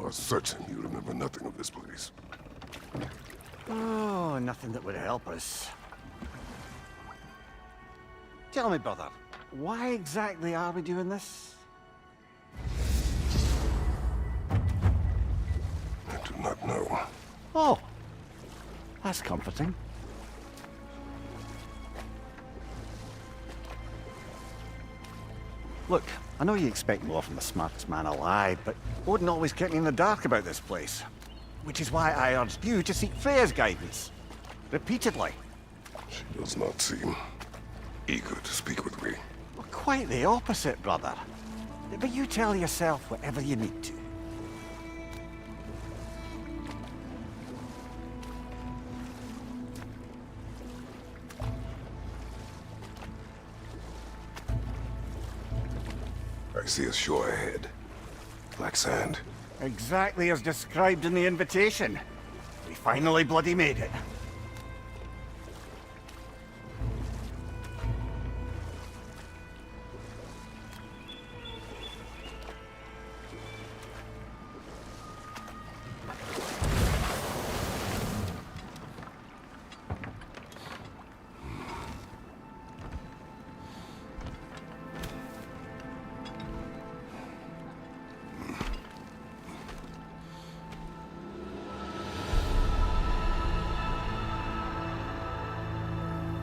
are certain you remember nothing of this place. Oh, nothing that would help us. Tell me, brother, why exactly are we doing this? I do not know. Oh, that's comforting. Look, I know you expect more from the smartest man alive, but Odin always kept me in the dark about this place. Which is why I urged you to seek Freya's guidance. Repeatedly. She does not seem eager to speak with me. Well, quite the opposite, brother. But you tell yourself whatever you need to. I see a shore ahead. Black sand. Exactly as described in the invitation. We finally bloody made it.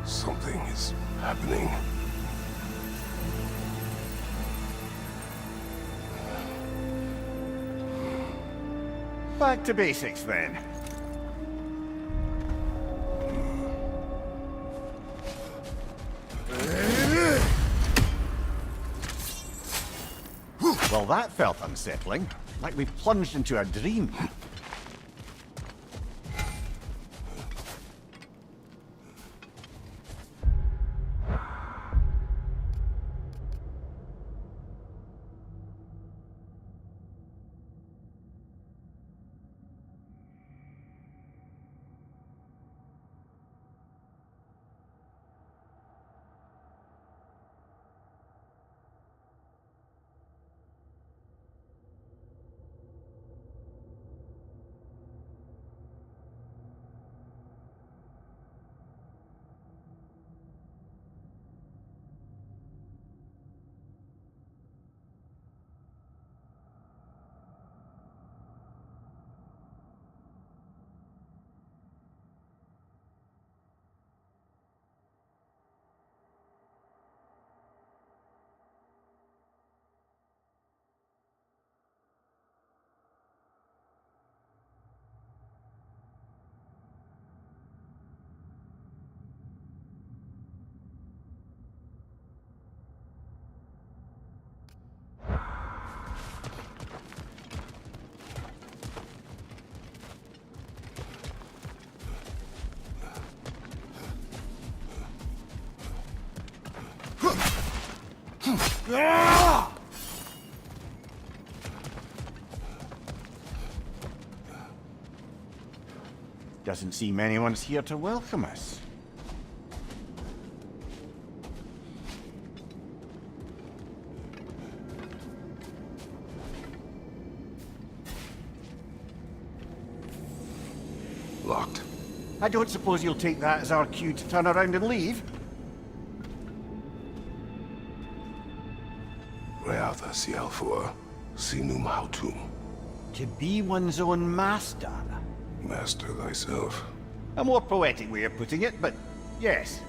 Something is happening. Back to basics then. Well, that felt unsettling. Like we plunged into a dream. Doesn't seem anyone's here to welcome us. Locked. I don't suppose you'll take that as our cue to turn around and leave? Reatha Sialfur, Sinum Hautum. To be one's own master. Master thyself. A more poetic way of putting it, but yes.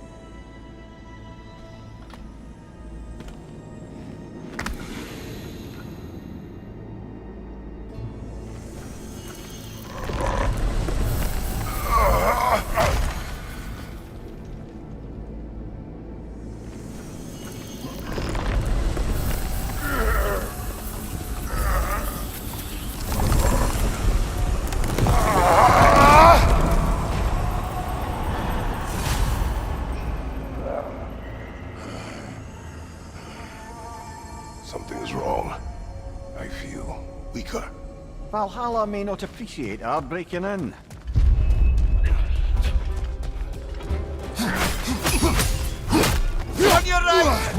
Something is wrong. I feel weaker. Valhalla may not appreciate our breaking in. On your right!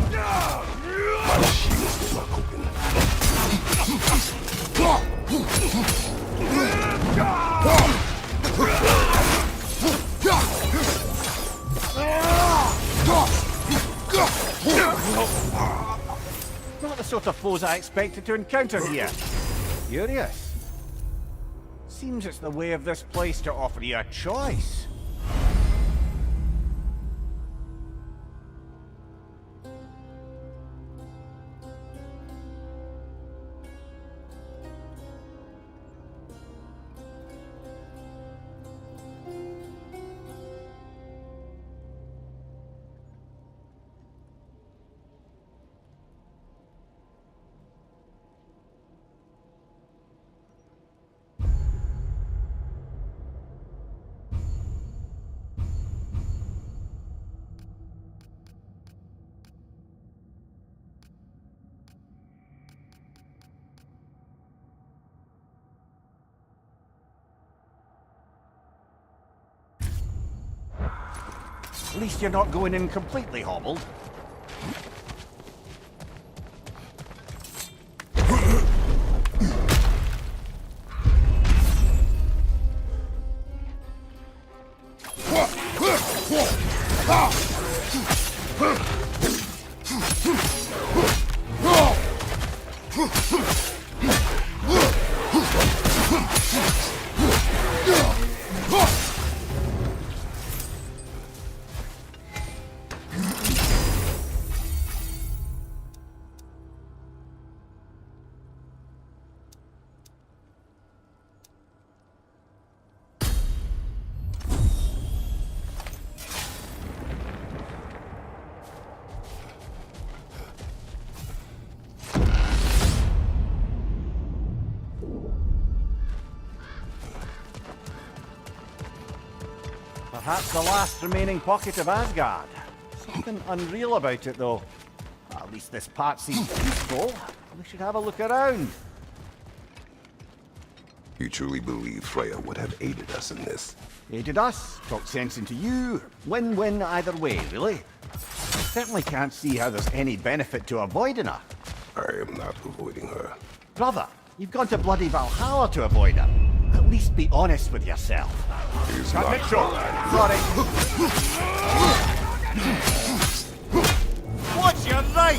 My shield is not open. sort of foes I expected to encounter here. Curious. Seems it's the way of this place to offer you a choice. At least you're not going in completely hobbled. Perhaps the last remaining pocket of Asgard. Something unreal about it, though. At least this part seems peaceful. We should have a look around. You truly believe Freya would have aided us in this? Aided us, talked sense into you. Win-win either way, really. I certainly can't see how there's any benefit to avoiding her. I am not avoiding her. Brother, you've gone to bloody Valhalla to avoid her. At least be honest with yourself. He's Cut not it short. Sorry. What's your right?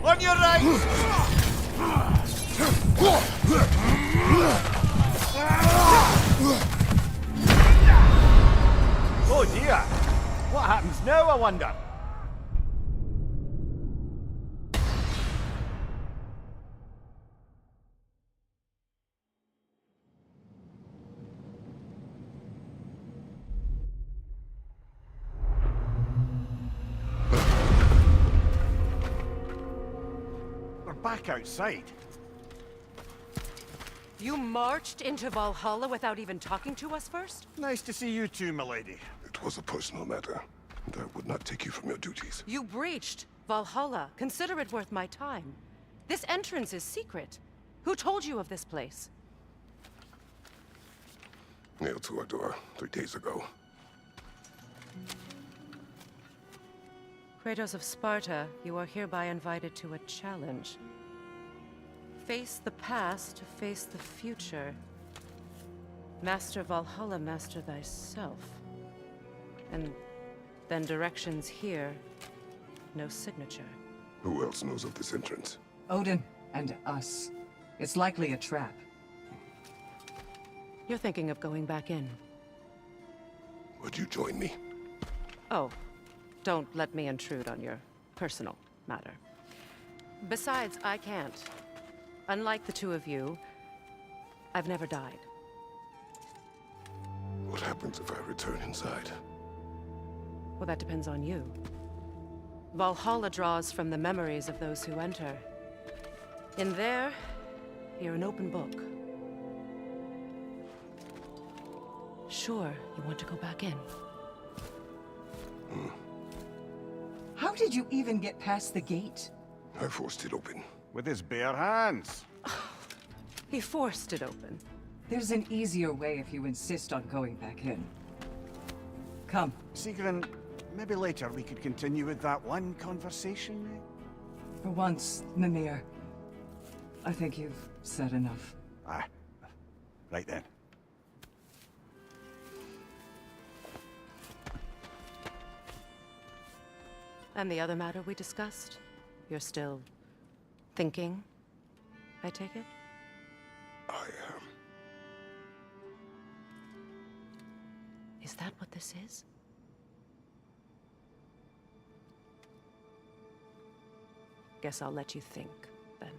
On your right! Oh dear! What happens now, I wonder? We're back outside. You marched into Valhalla without even talking to us first? Nice to see you too, milady. It was a personal matter, and I would not take you from your duties. You breached Valhalla. Consider it worth my time. This entrance is secret. Who told you of this place? Nailed to our door 3 days ago. Kratos of Sparta, you are hereby invited to a challenge. Face the past to face the future. Master Valhalla, master thyself. And then directions here, no signature. Who else knows of this entrance? Odin and us. It's likely a trap. You're thinking of going back in. Would you join me? Oh, don't let me intrude on your personal matter. Besides, I can't. Unlike the two of you, I've never died. What happens if I return inside? Well, that depends on you. Valhalla draws from the memories of those who enter. In there, you're an open book. Sure, you want to go back in. How did you even get past the gate? I forced it open. With his bare hands. He forced it open. There's an easier way if you insist on going back in. Come. Sigrun, maybe later we could continue with that one conversation, eh? For once, Mimir. I think you've said enough. Ah, right then. And the other matter we discussed? You're still thinking, I take it? I am. Is that what this is? Guess I'll let you think, then.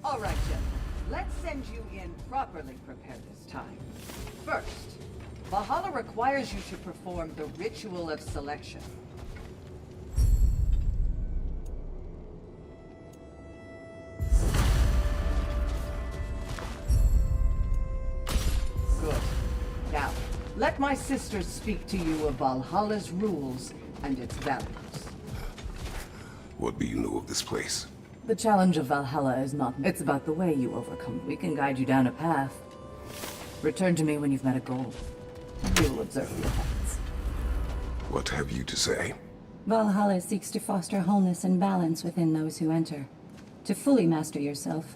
All right, gentlemen. Let's send you in properly prepared this time. First, Valhalla requires you to perform the ritual of selection. Good. Now, let my sisters speak to you of Valhalla's rules and its values. What do you know of this place? The challenge of Valhalla is not... It's about the way you overcome. We can guide you down a path. Return to me when you've met a goal. We will observe the effects. What have you to say? Valhalla seeks to foster wholeness and balance within those who enter. To fully master yourself,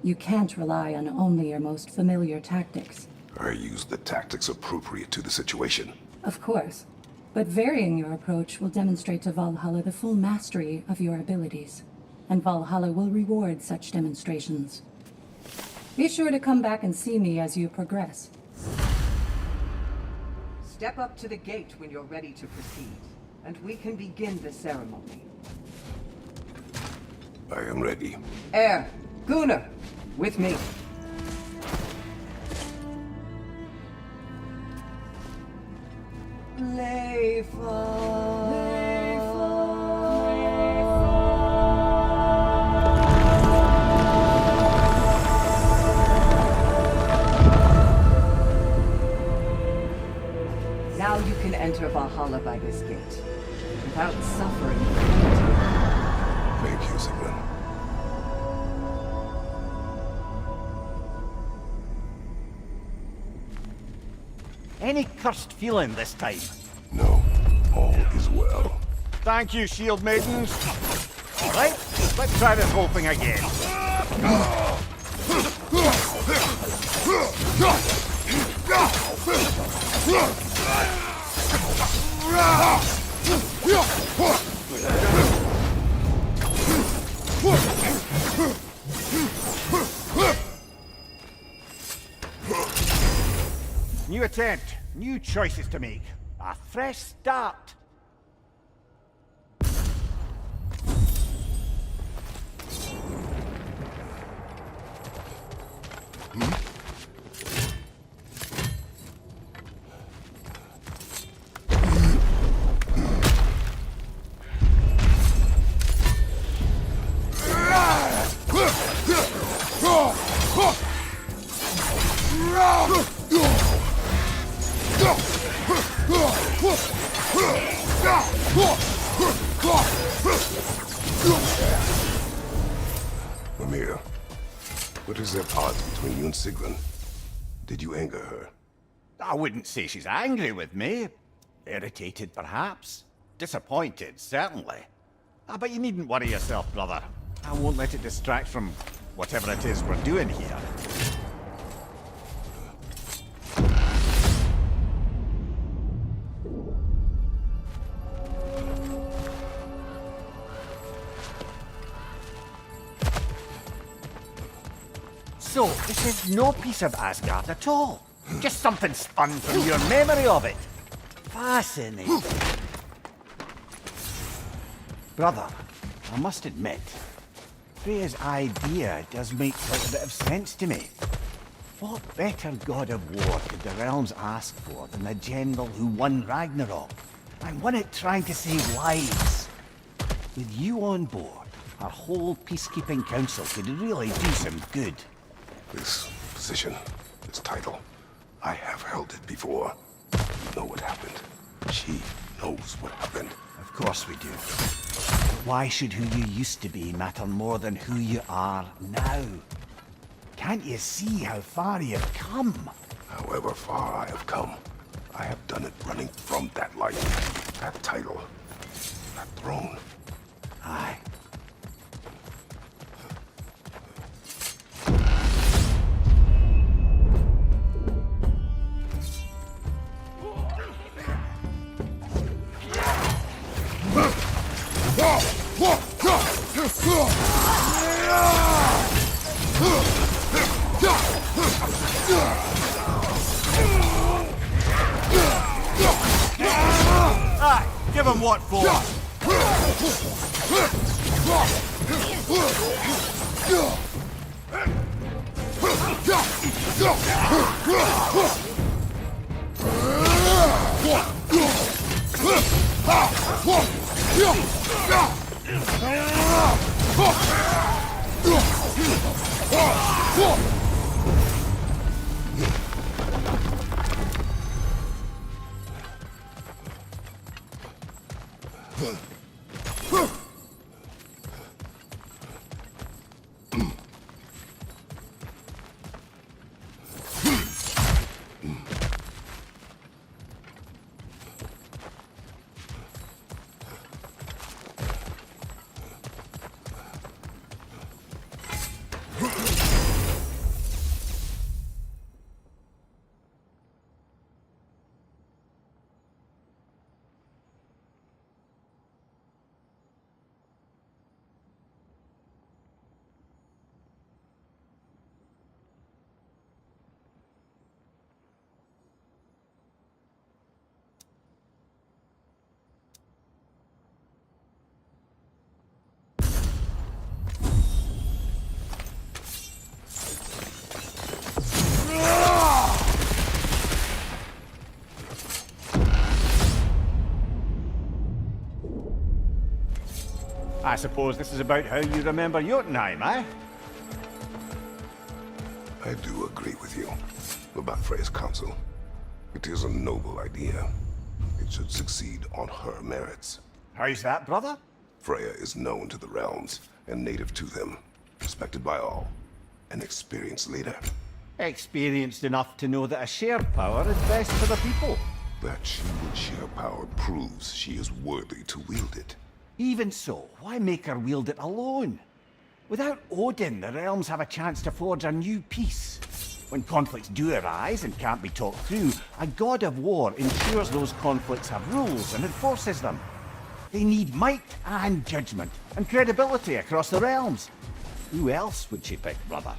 you can't rely on only your most familiar tactics. I use the tactics appropriate to the situation. Of course, but varying your approach will demonstrate to Valhalla the full mastery of your abilities. And Valhalla will reward such demonstrations. Be sure to come back and see me as you progress. Step up to the gate when you're ready to proceed, and we can begin the ceremony. I am ready. Gunnar, with me. Now you can enter Valhalla by this gate, without suffering. Thank you, Sigmund. Any cursed feeling this time? No, all is well. Thank you, shield maidens. All right, let's try this whole thing again. New attempt, new choices to make. A fresh start. Mimir, what is at odds between you and Sigrun? Did you anger her? I wouldn't say she's angry with me. Irritated, perhaps. Disappointed, certainly. But you needn't worry yourself, brother. I won't let it distract from whatever it is we're doing here. So, this is no piece of Asgard at all. Just something spun from your memory of it. Fascinating. Brother, I must admit, Freya's idea does make quite a bit of sense to me. What better god of war could the realms ask for than the general who won Ragnarok, and won it trying to save lives? With you on board, our whole peacekeeping council could really do some good. This position, this title, I have held it before. You know what happened. She knows what happened. Of course we do. But why should who you used to be matter more than who you are now? Can't you see how far you've come? However far I have come, I have done it running from that life, that title, that throne. Aye. Aye, give him what for? I suppose this is about how you remember Jotunheim, eh? I do agree with you about Freya's council. It is a noble idea. It should succeed on her merits. How's that, brother? Freya is known to the realms and native to them, respected by all, an experienced leader. Experienced enough to know that a shared power is best for the people. That she would share power proves she is worthy to wield it. Even so, why make her wield it alone? Without Odin, the realms have a chance to forge a new peace. When conflicts do arise and can't be talked through, a god of war ensures those conflicts have rules and enforces them. They need might and judgment, and credibility across the realms. Who else would she pick, brother?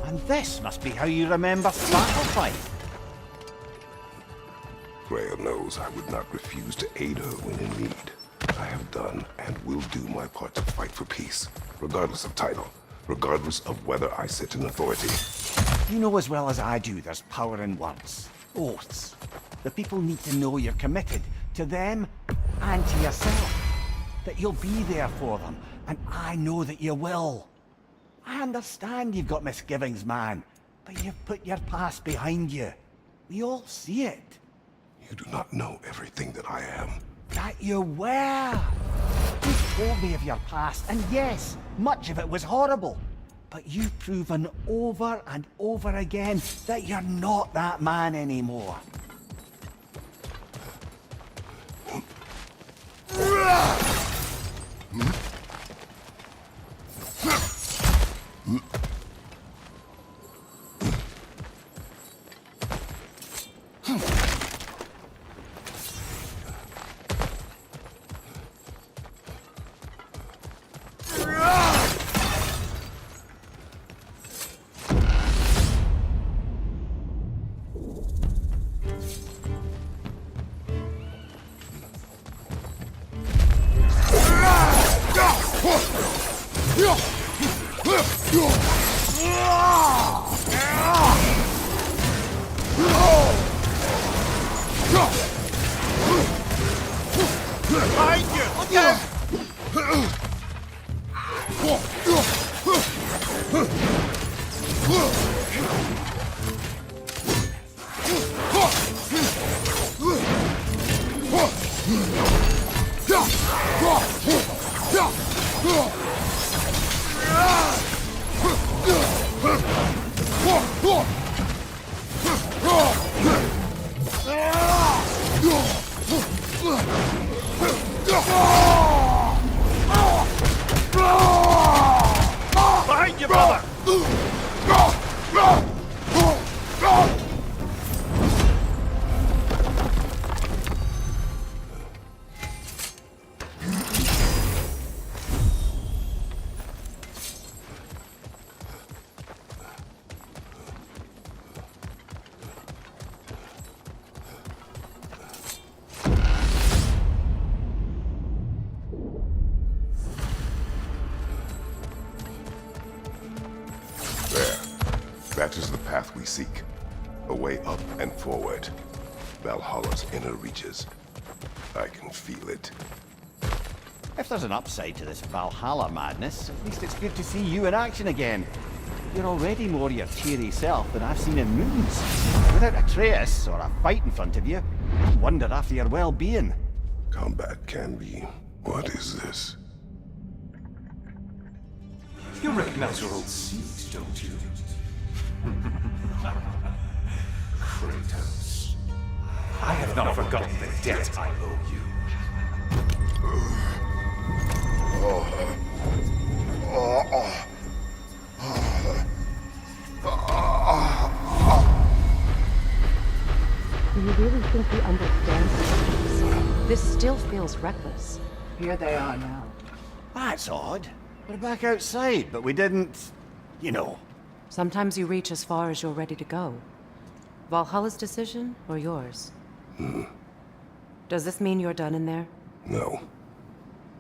And this must be how you remember Battlefight. Freya knows I would not refuse to aid her when in need. I have done and will do my part to fight for peace, regardless of title, regardless of whether I sit in authority. You know as well as I do there's power in words, oaths. The people need to know you're committed to them and to yourself. That you'll be there for them, and I know that you will. I understand you've got misgivings, man, but you've put your past behind you. We all see it. You do not know everything that I am. That you were. You've told me of your past, and yes, much of it was horrible. But you've proven over and over again that you're not that man anymore. Behind you, brother! That is the path we seek. A way up and forward. Valhalla's inner reaches. I can feel it. If there's an upside to this Valhalla madness, at least it's good to see you in action again. You're already more your cheery self than I've seen in moons. Without Atreus or a fight in front of you, I wonder after your well-being. Combat can be... What is this? You recognize your old seat, don't you? Kratos. I have not forgotten the debt I owe you. Do you really think he understands? This still feels reckless. Here they are now. That's odd. We're back outside, but we didn't... you know. Sometimes you reach as far as you're ready to go. Valhalla's decision, or yours? Does this mean you're done in there? No.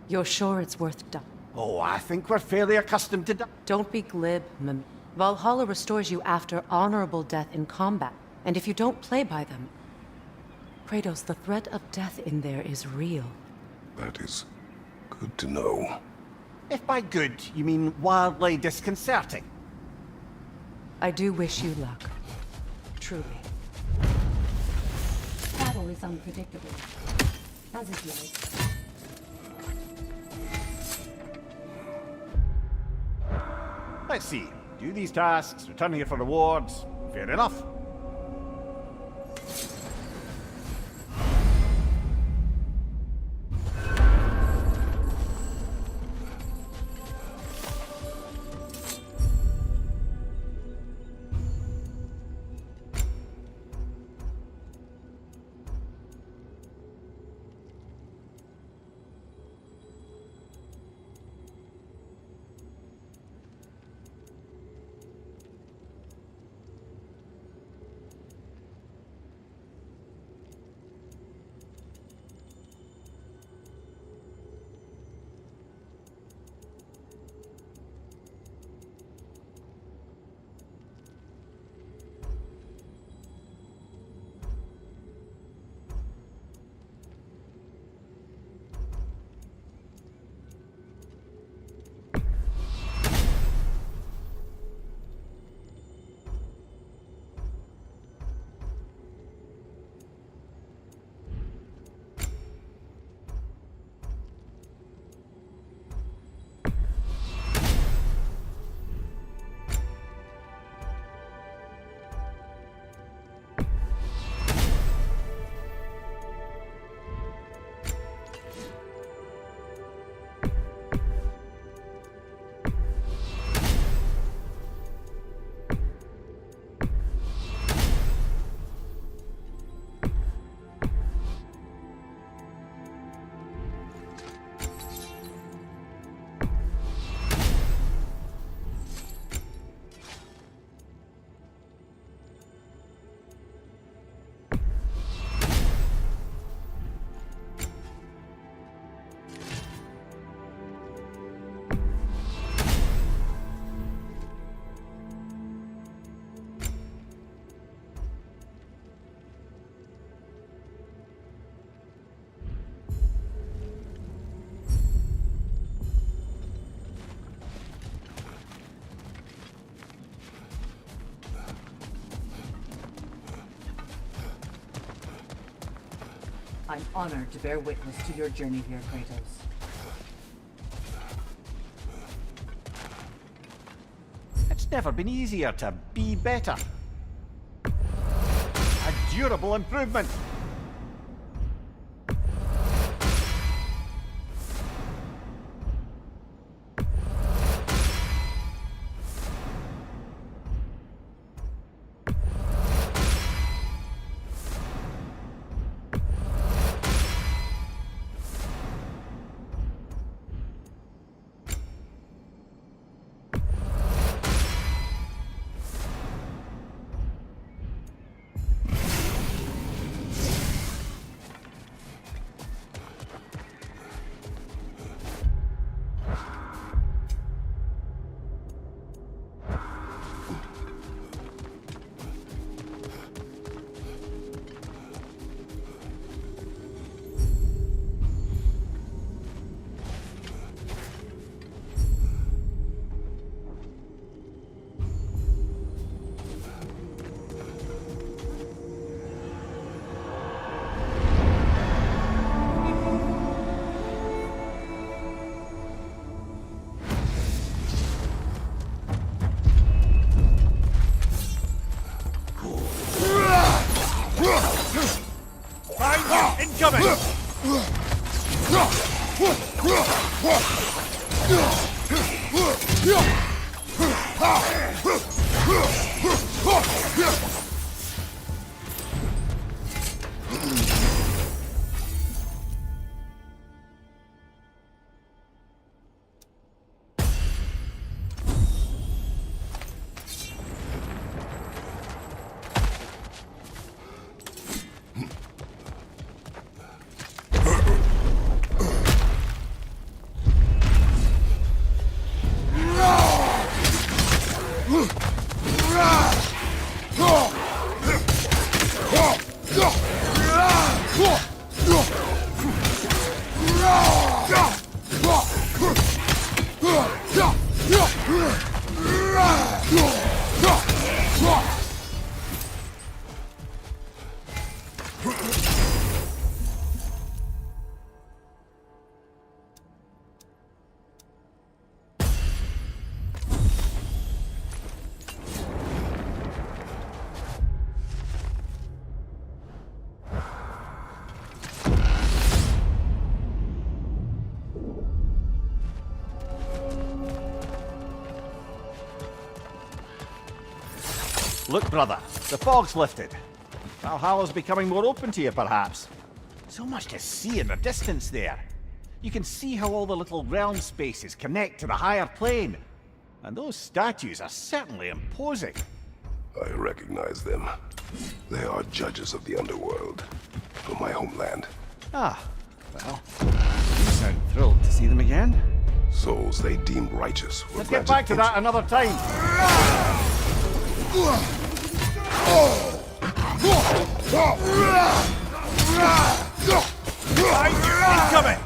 You're sure it's worth done? Oh, I think we're fairly accustomed to... Don't be glib, Valhalla restores you after honorable death in combat. And if you don't play by them... Kratos, the threat of death in there is real. That is good to know. If by good, you mean wildly disconcerting. I do wish you luck. Truly. Battle is unpredictable, as is life. Let's see. Do these tasks, return here for rewards. Fair enough. I'm honored to bear witness to your journey here, Kratos. It's never been easier to be better. A durable improvement. Incoming! Look, brother, the fog's lifted. Valhalla's becoming more open to you, perhaps. So much to see in the distance there. You can see how all the little realm spaces connect to the higher plane. And those statues are certainly imposing. I recognize them. They are judges of the underworld, from my homeland. Ah, well, you sound thrilled to see them again. Souls they deemed righteous were Let's get granted back to that another time. Incoming!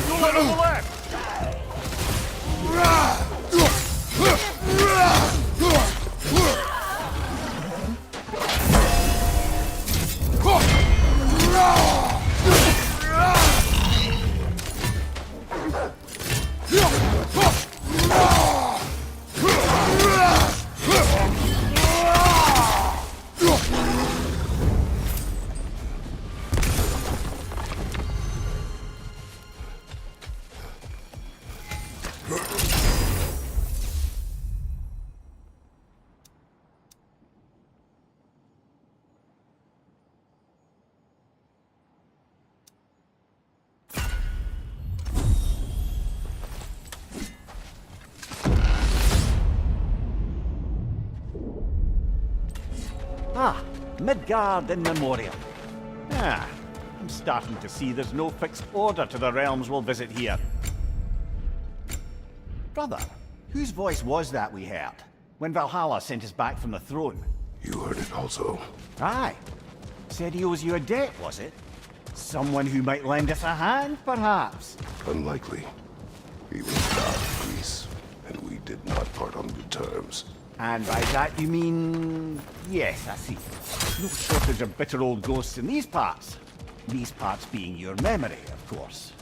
Bullet on the left! Ah, Midgard in Memoriam. Ah, I'm starting to see there's no fixed order to the realms we'll visit here. Brother, whose voice was that we heard when Valhalla sent us back from the throne? You heard it also. Aye. Said he owes you a debt, was it? Someone who might lend us a hand, perhaps? Unlikely. He was God of Greece, and we did not part on good terms. And by that you mean... Yes, I see. No shortage of bitter old ghosts in these parts. These parts being your memory, of course.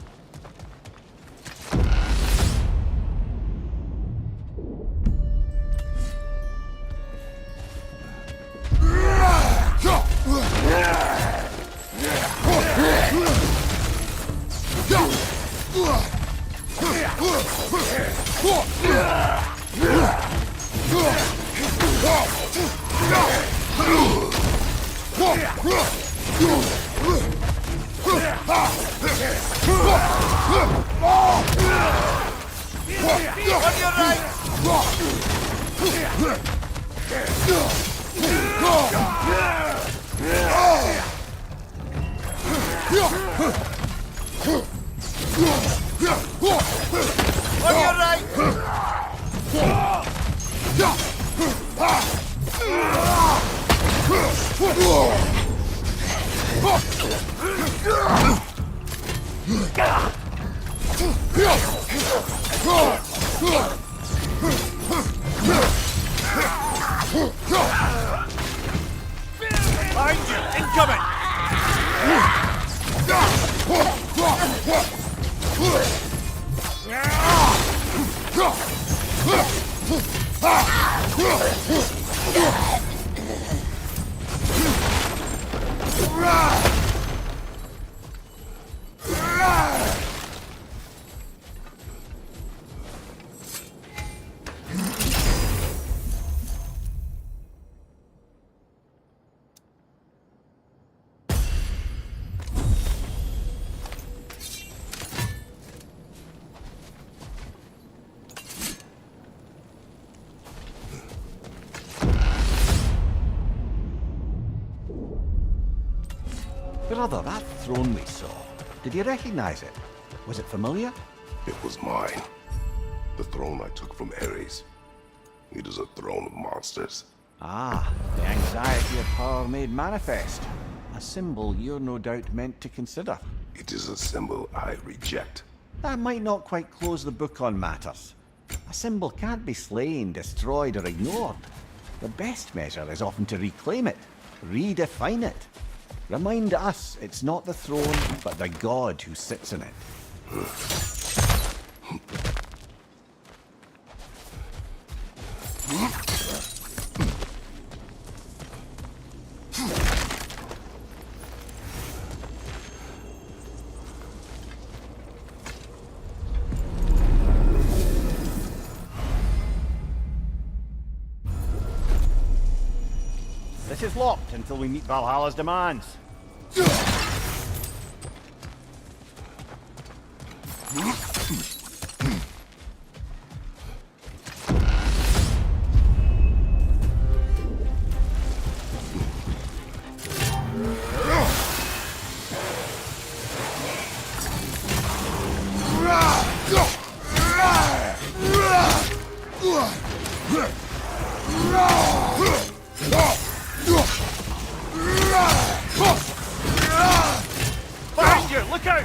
Behind you! Incoming! Brother, that throne we saw, did you recognize it? Was it familiar? It was mine. The throne I took from Ares. It is a throne of monsters. Ah, the anxiety of power made manifest. A symbol you're no doubt meant to consider. It is a symbol I reject. That might not quite close the book on matters. A symbol can't be slain, destroyed, or ignored. The best measure is often to reclaim it, redefine it. Remind us it's not the throne, but the god who sits in it. This is locked until we meet Valhalla's demands. Behind you! Look out!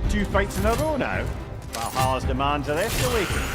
Two fights in a row now. Valhalla's demands are escalating.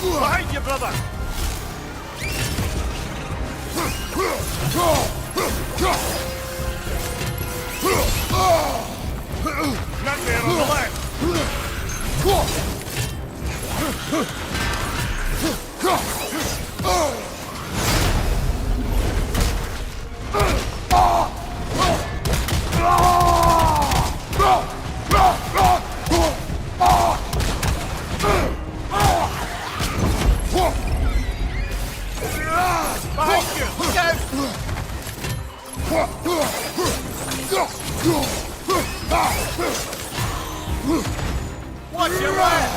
Behind you, brother! Nightmare on the left! Behind you! Look out! Watch your right!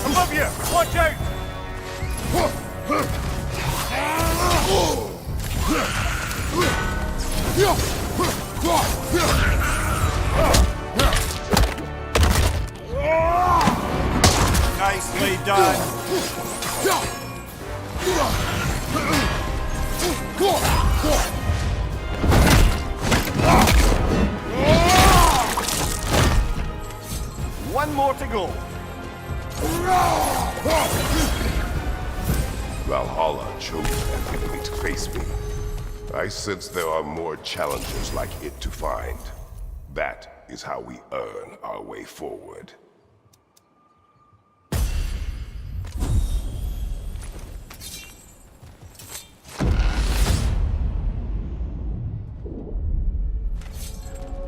Above you! Watch out! Nicely done. One more to go. Valhalla chose an enemy to face me. I sense there are more challengers like it to find. That is how we earn our way forward.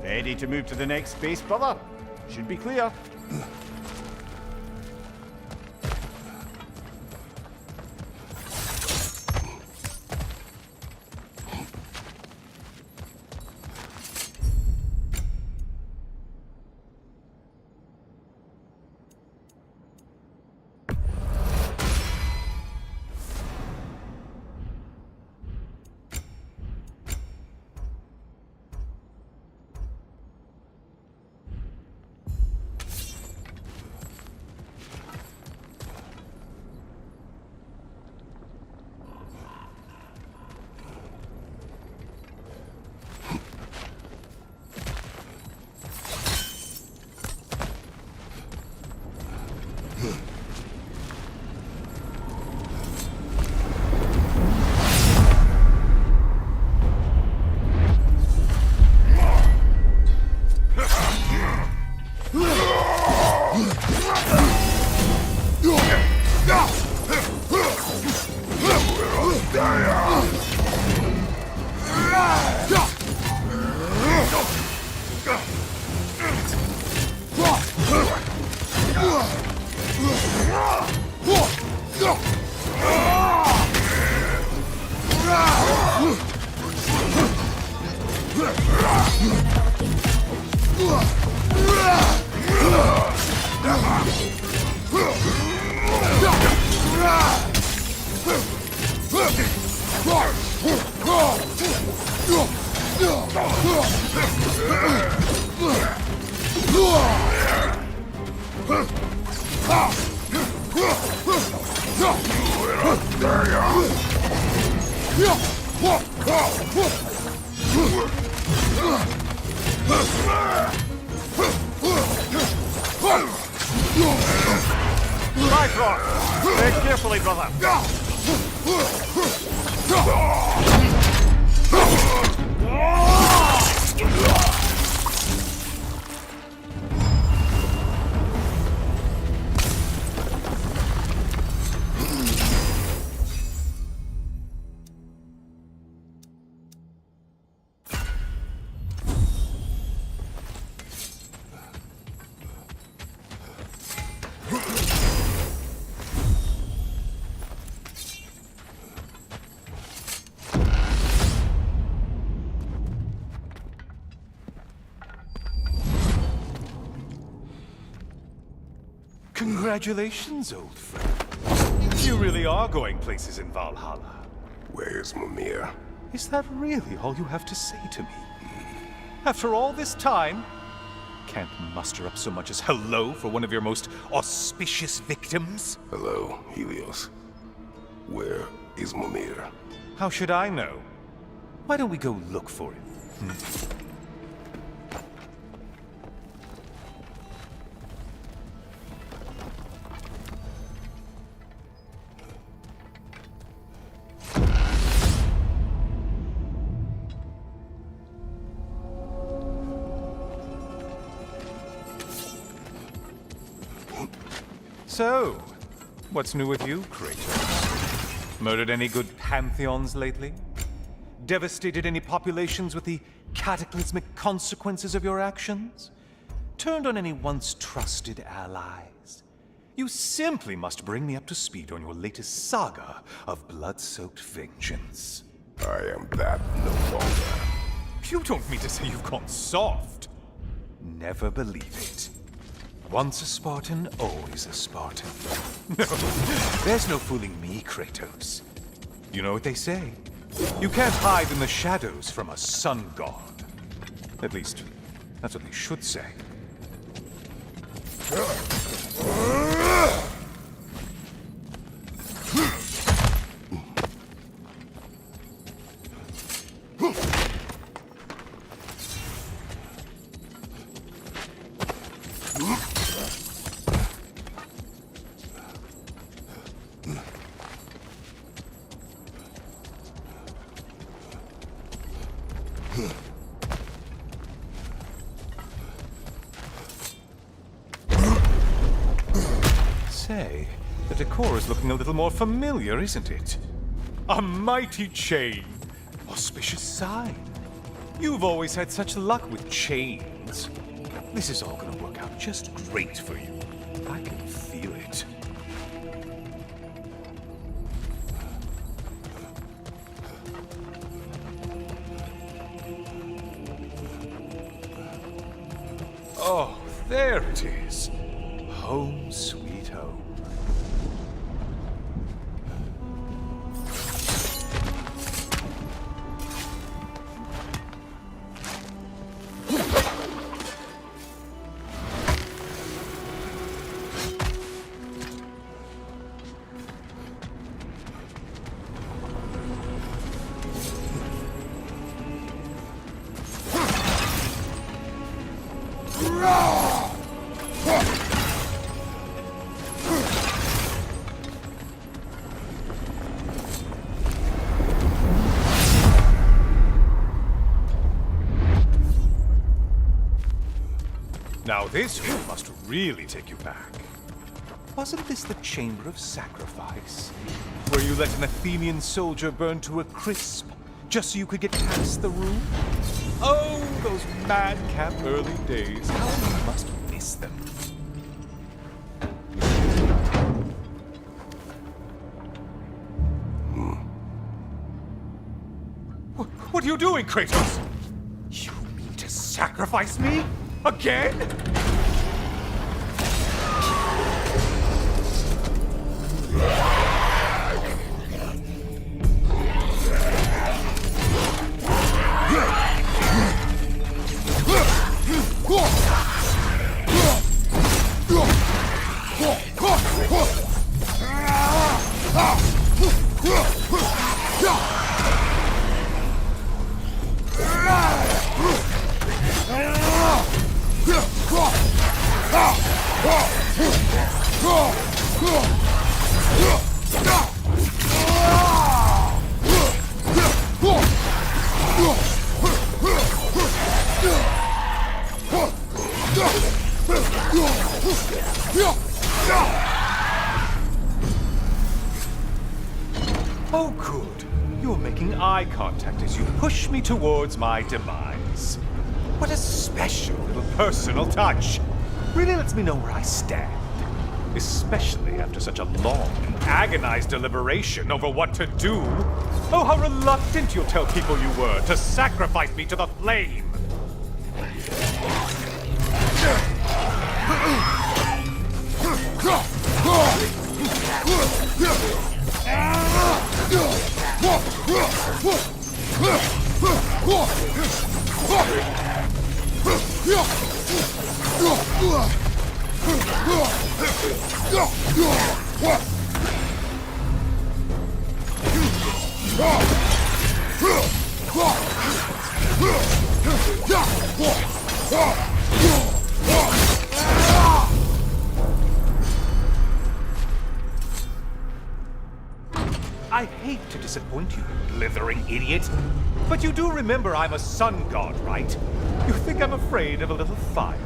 Ready to move to the next space, brother? Should be clear. Bifrost! Tread carefully, brother. Congratulations, old friend. You really are going places in Valhalla. Where's Mimir? Is that really all you have to say to me? After all this time, can't muster up so much as hello for one of your most auspicious victims? Hello, Helios. Where is Mimir? How should I know? Why don't we go look for him? So, what's new with you, Kratos? Murdered any good pantheons lately? Devastated any populations with the cataclysmic consequences of your actions? Turned on any once trusted allies? You simply must bring me up to speed on your latest saga of blood-soaked vengeance. I am that no longer. You don't mean to say you've gone soft? Never believe it. Once a Spartan, always a Spartan. No, there's no fooling me, Kratos. You know what they say? You can't hide in the shadows from a sun god. At least, that's what they should say. Say, the decor is looking a little more familiar, isn't it? A mighty chain. Auspicious sign. You've always had such luck with chains. This is all gonna work out just great for you. I can feel it. Oh, there it is. Home sweet home. Now this view must really take you back. Wasn't this the Chamber of Sacrifice? Where you let an Athenian soldier burn to a crisp, just so you could get past the room? Oh, those madcap early days. How you must miss them. What are you doing, Kratos? You mean to sacrifice me? Again? Oh, good. You're making eye contact as you push me towards my demise. What a special little personal touch. Really lets me know where I stand. Especially after such a long and agonized deliberation over what to do. Oh, how reluctant you'll tell people you were to sacrifice me to the flame. I hate to disappoint you, blithering idiot. But you do remember I'm a sun god, right? You think I'm afraid of a little fire?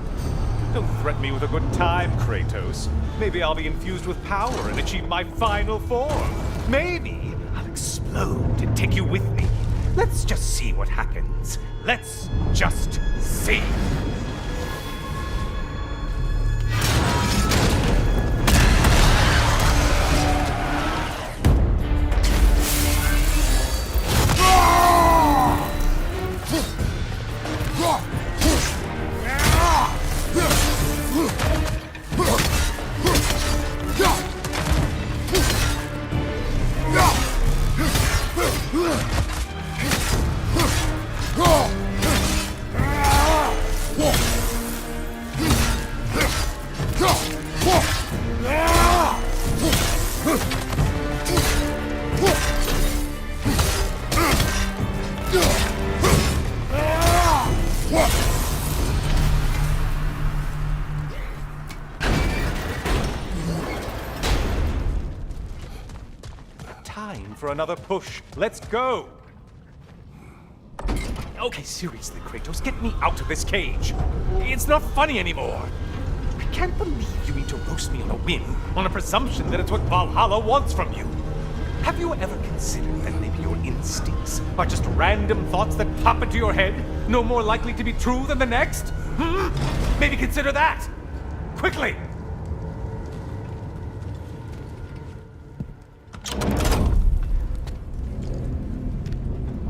Don't threaten me with a good time, Kratos. Maybe I'll be infused with power and achieve my final form. Maybe I'll explode and take you with me. Let's just see what happens. Let's just see. Time for another push. Let's go! Okay, seriously, Kratos, get me out of this cage. It's not funny anymore. I can't believe you need to roast me on a whim, on a presumption that it's what Valhalla wants from you. Have you ever considered that maybe your instincts are just random thoughts that pop into your head, no more likely to be true than the next? Maybe consider that! Quickly!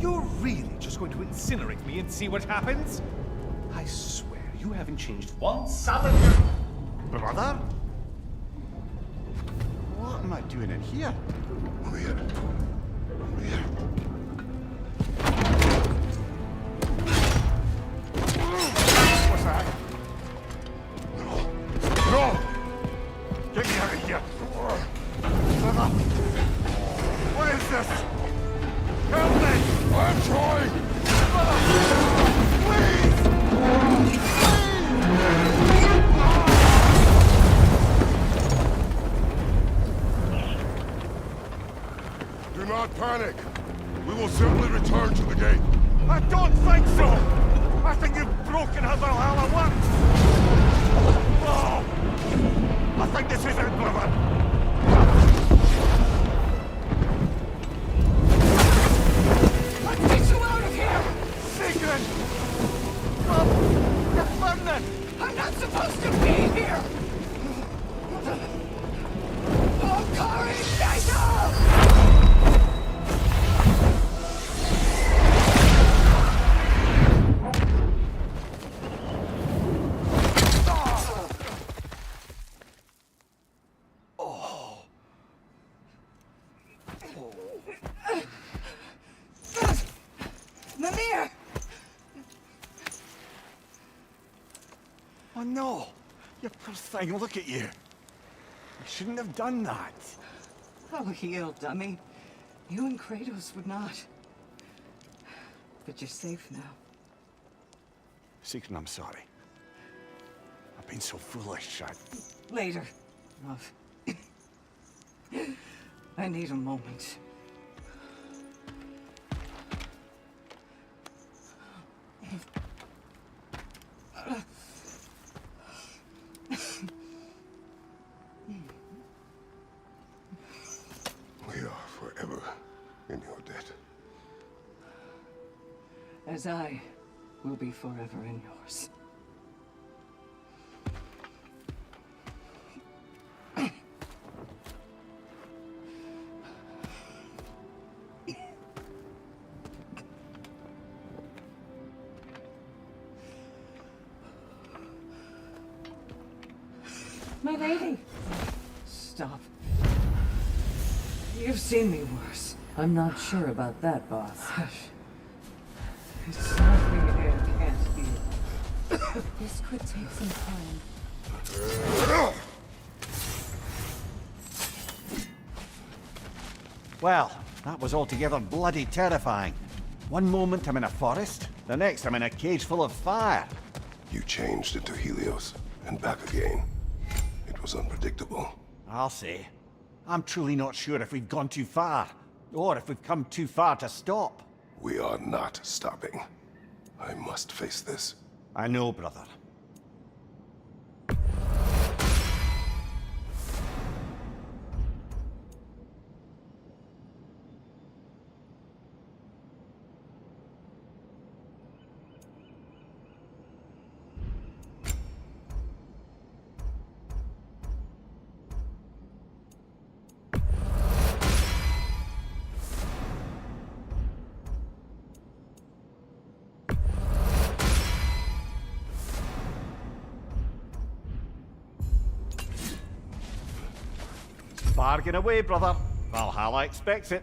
You're really just going to incinerate me and see what happens? I swear, you haven't changed one solid... Brother? What am I doing in here? Weird. Weird. What's that? No! No! Get me out of here! Brother? What is this? Help me! I'm trying! Do not panic. We will simply return to the gate. I don't think so! I think you've broken how Valhalla works! Oh! I think this is it, brother! Let's get you out of here! Sigrid! Oh, you're burning! I'm not supposed to be here! Oh, Kari, Naito! Mimir! Oh no! You poor thing, look at you. You shouldn't have done that. Oh, heal, dummy. You and Kratos would not. But you're safe now. Secret, I'm sorry. I've been so foolish, Later, love. I need a moment. We are forever in your debt. As I will be forever in yours. My lady. Stop. seen me worse. I'm not sure about that, boss. Hush. Something air can't heal. This could take some time. Well, that was altogether bloody terrifying. One moment I'm in a forest, the next I'm in a cage full of fire. You changed into Helios, and back again. It was unpredictable. I'll say. I'm truly not sure if we've gone too far, or if we've come too far to stop. We are not stopping. I must face this. I know, brother. Bargain away, brother. Valhalla expects it.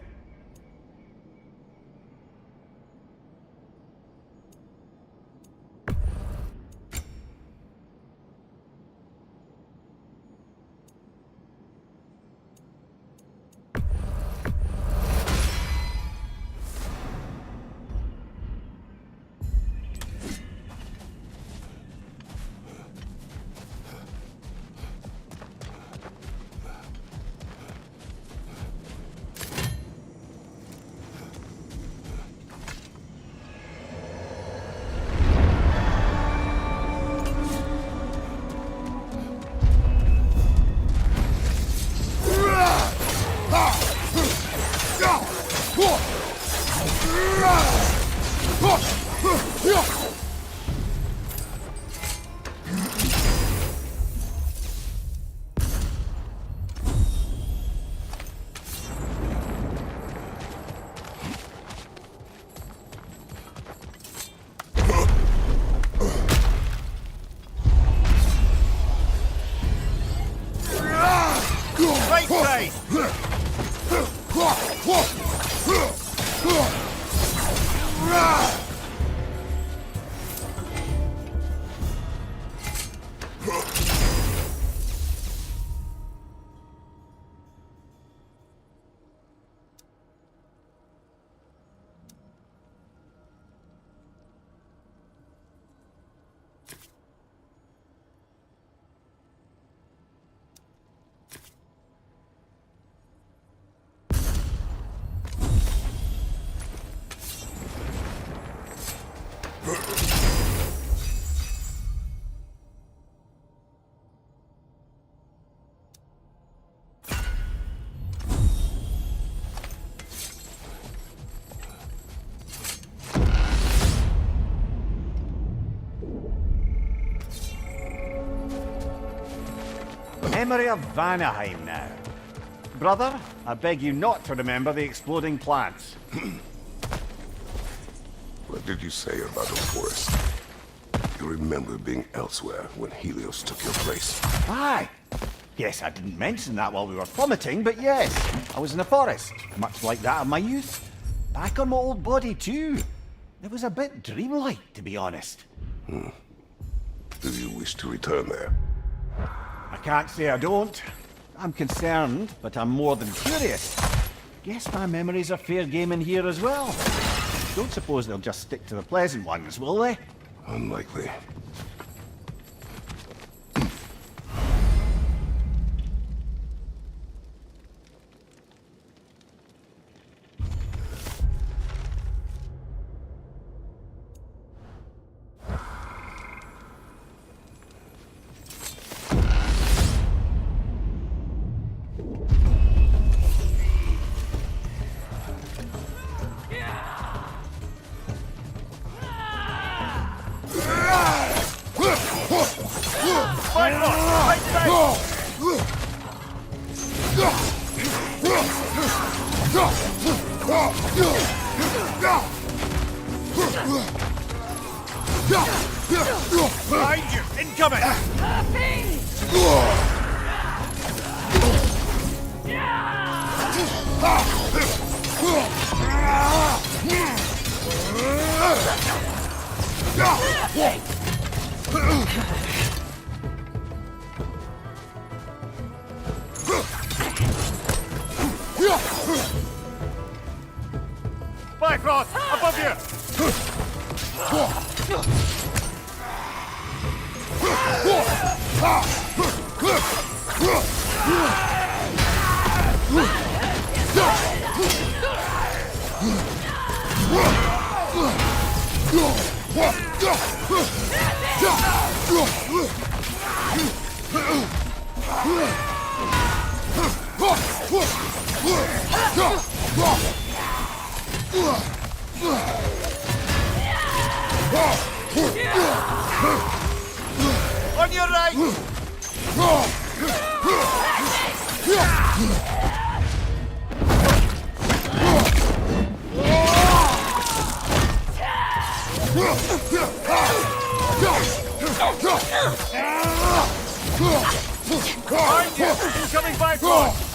Memory of Vanaheim now. Brother, I beg you not to remember the exploding plants. What did you say about the forest? You remember being elsewhere when Helios took your place. Aye. Yes, I didn't mention that while we were plummeting, but yes, I was in a forest, much like that of my youth. Back on my old body too. It was a bit dreamlike, to be honest. Do you wish to return there? I can't say I don't. I'm concerned, but I'm more than curious. Guess my memories are fair game in here as well. Don't suppose they'll just stick to the pleasant ones, will they? Unlikely. Behind you! Incoming! Yeah! Bifrost, above you! On your right! Behind you! Incoming Bifrost!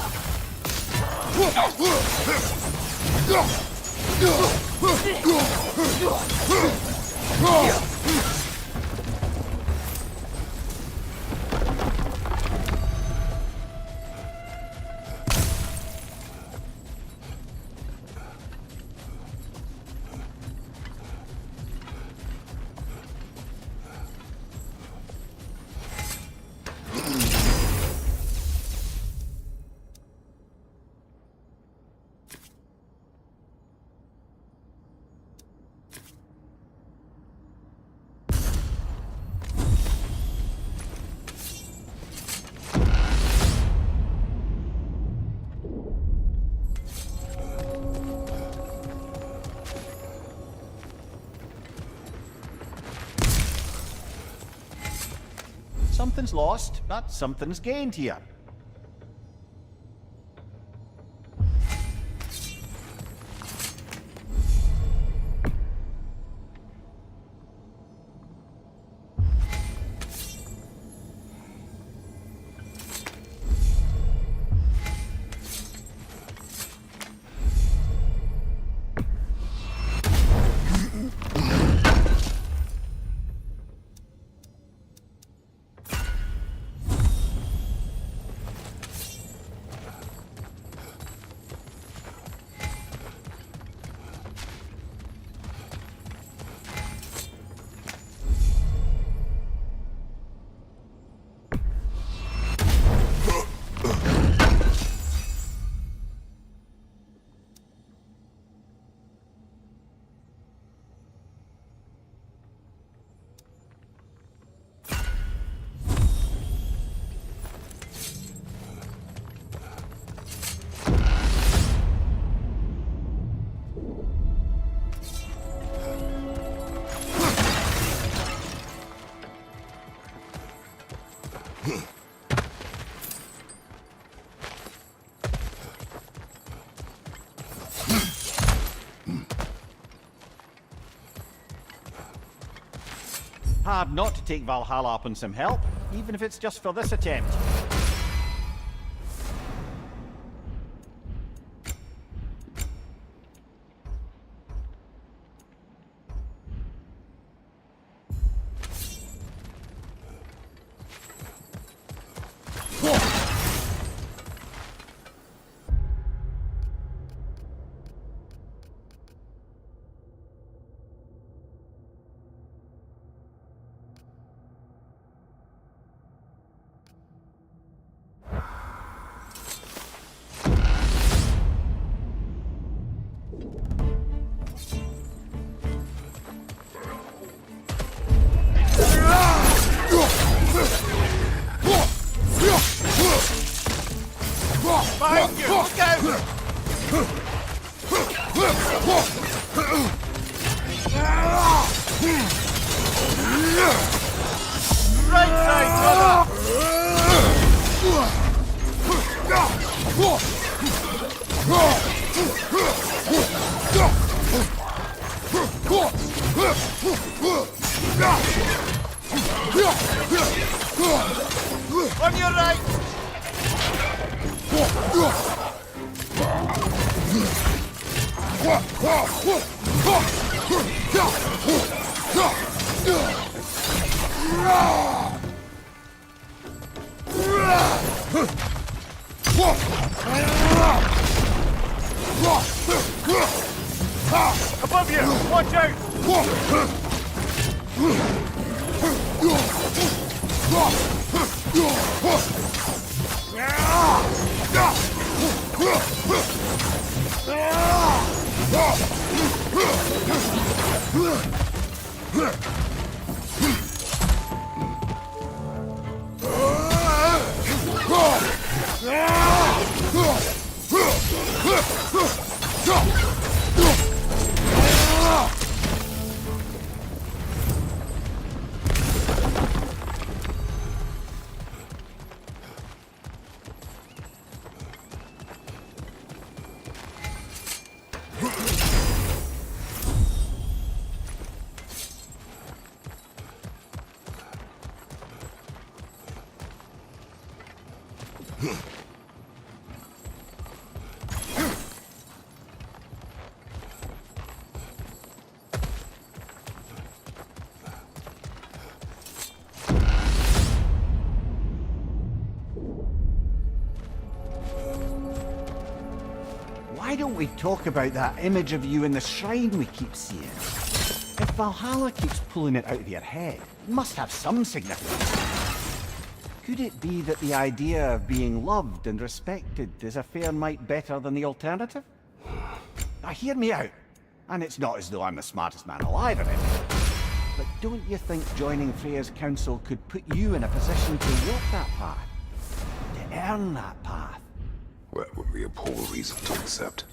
Something's lost, but something's gained here. Hard not to take Valhalla up on some help, even if it's just for this attempt. Behind you! Look out! Right side, brother! On your right! Above you! Watch out! Why don't we talk about that image of you in the shrine we keep seeing? If Valhalla keeps pulling it out of your head, it must have some significance. Could it be that the idea of being loved and respected is a fair mite better than the alternative? Now hear me out. And it's not as though I'm the smartest man alive or anything. But don't you think joining Freya's council could put you in a position to walk that path? To earn that path? That would be a poor reason to accept.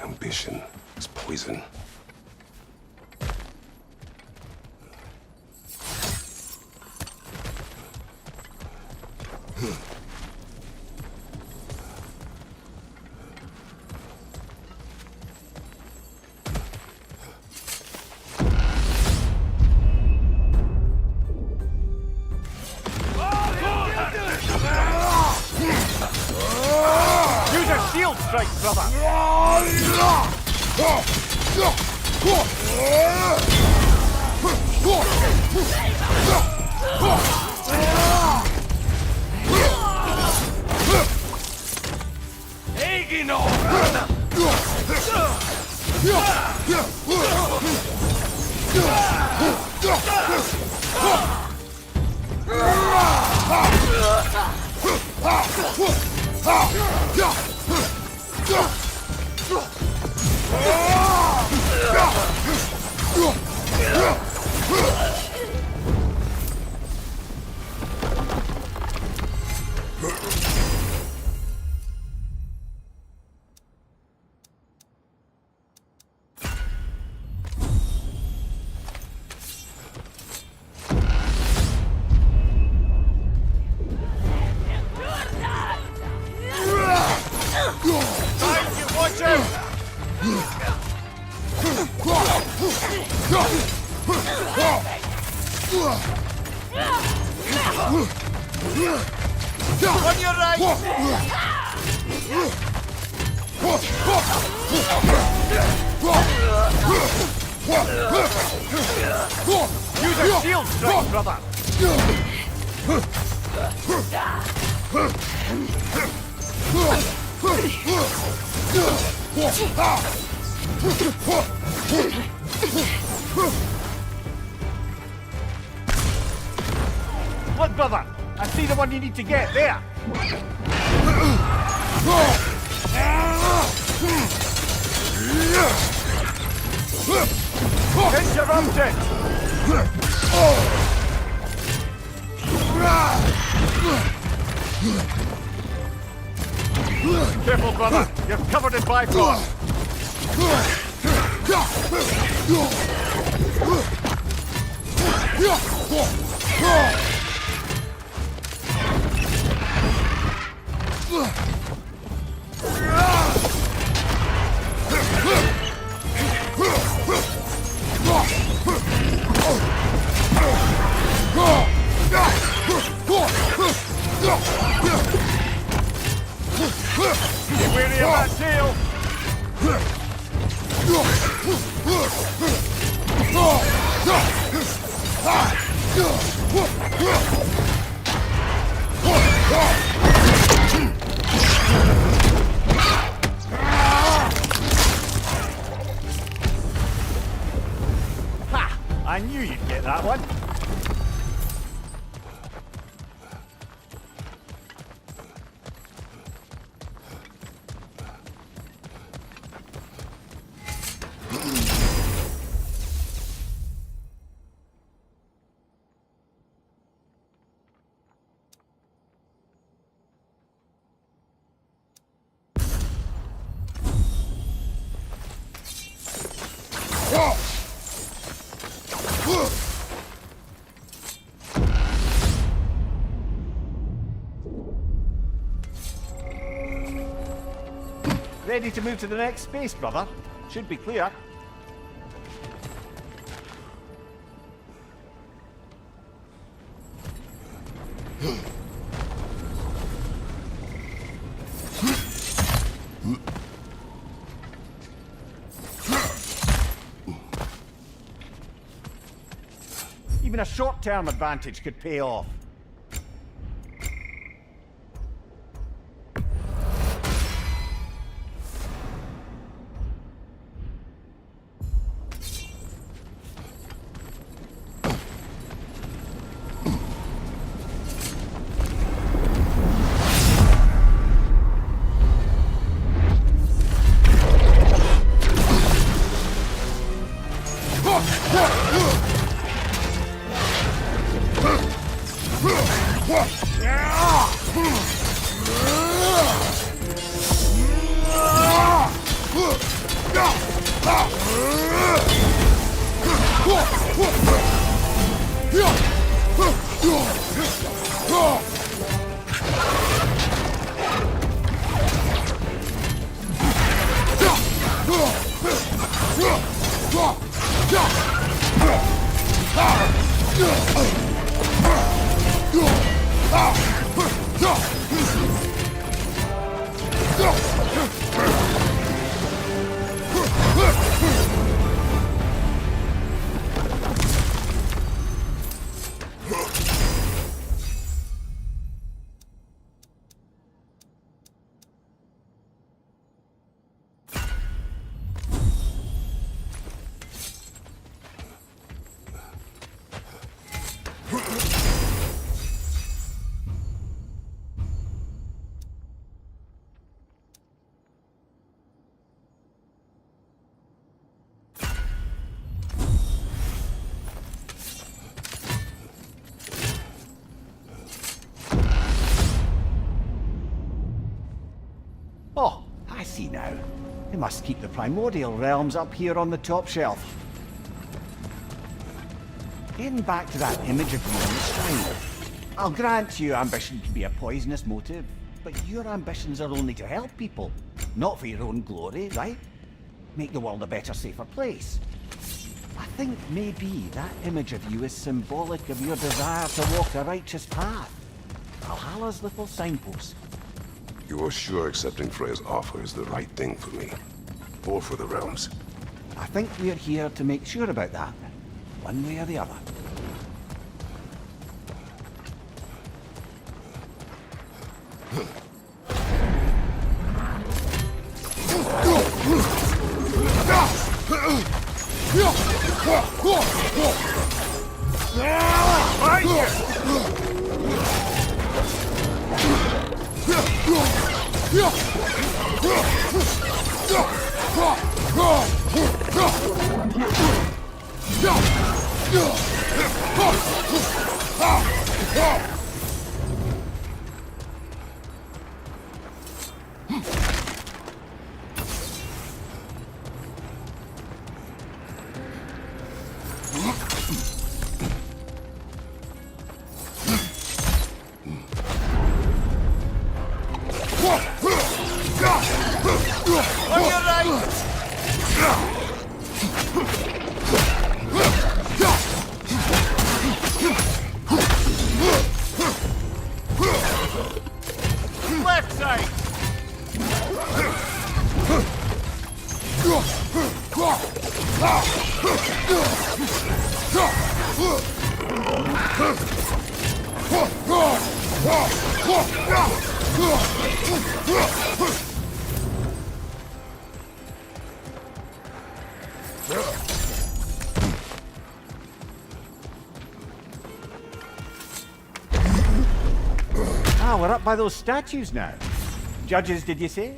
Ambition is poison. Use a shield strike, brother! On your right! Use a shield strike, brother! Look, brother! I see the one you need to get there! Interrupted! Careful, brother! You're covered in bifrost! Get weary of that tail! Ha! I knew you'd get that one. Ready to move to the next space, brother? Should be clear. Even a short-term advantage could pay off. Oh, I see now. They must keep the primordial realms up here on the top shelf. Getting back to that image of you on the shrine. I'll grant you ambition can be a poisonous motive, but your ambitions are only to help people, not for your own glory, right? Make the world a better, safer place. I think maybe that image of you is symbolic of your desire to walk a righteous path. Valhalla's little signpost. You are sure accepting Freya's offer is the right thing for me? Or for the realms? I think we're here to make sure about that, one way or the other. Left side! Ah, we're up by those statues now. Judges, did you say?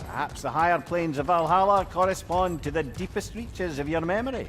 Perhaps the higher planes of Valhalla correspond to the deepest reaches of your memory.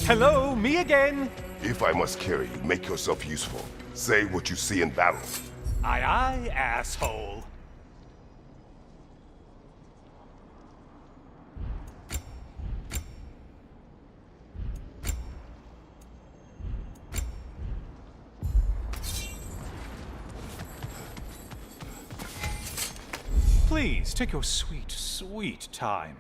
Hello, me again. If I must carry you, make yourself useful. Say what you see in battle. Aye, aye, asshole. Please, take your sweet, sweet time.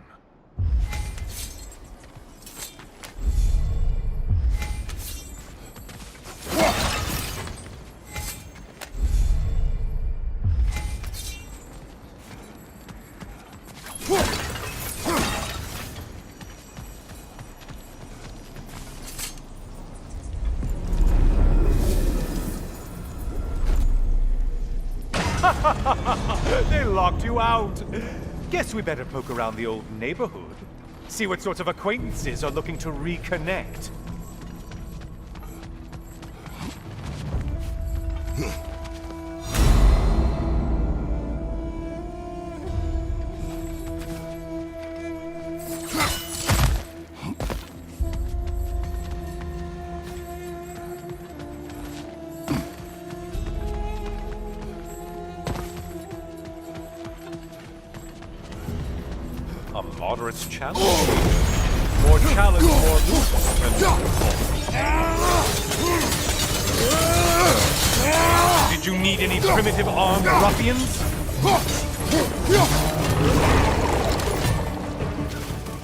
They locked you out. Guess we better poke around the old neighborhood. See what sorts of acquaintances are looking to reconnect. A moderate challenge? More challenge, more Did you need any primitive armed ruffians?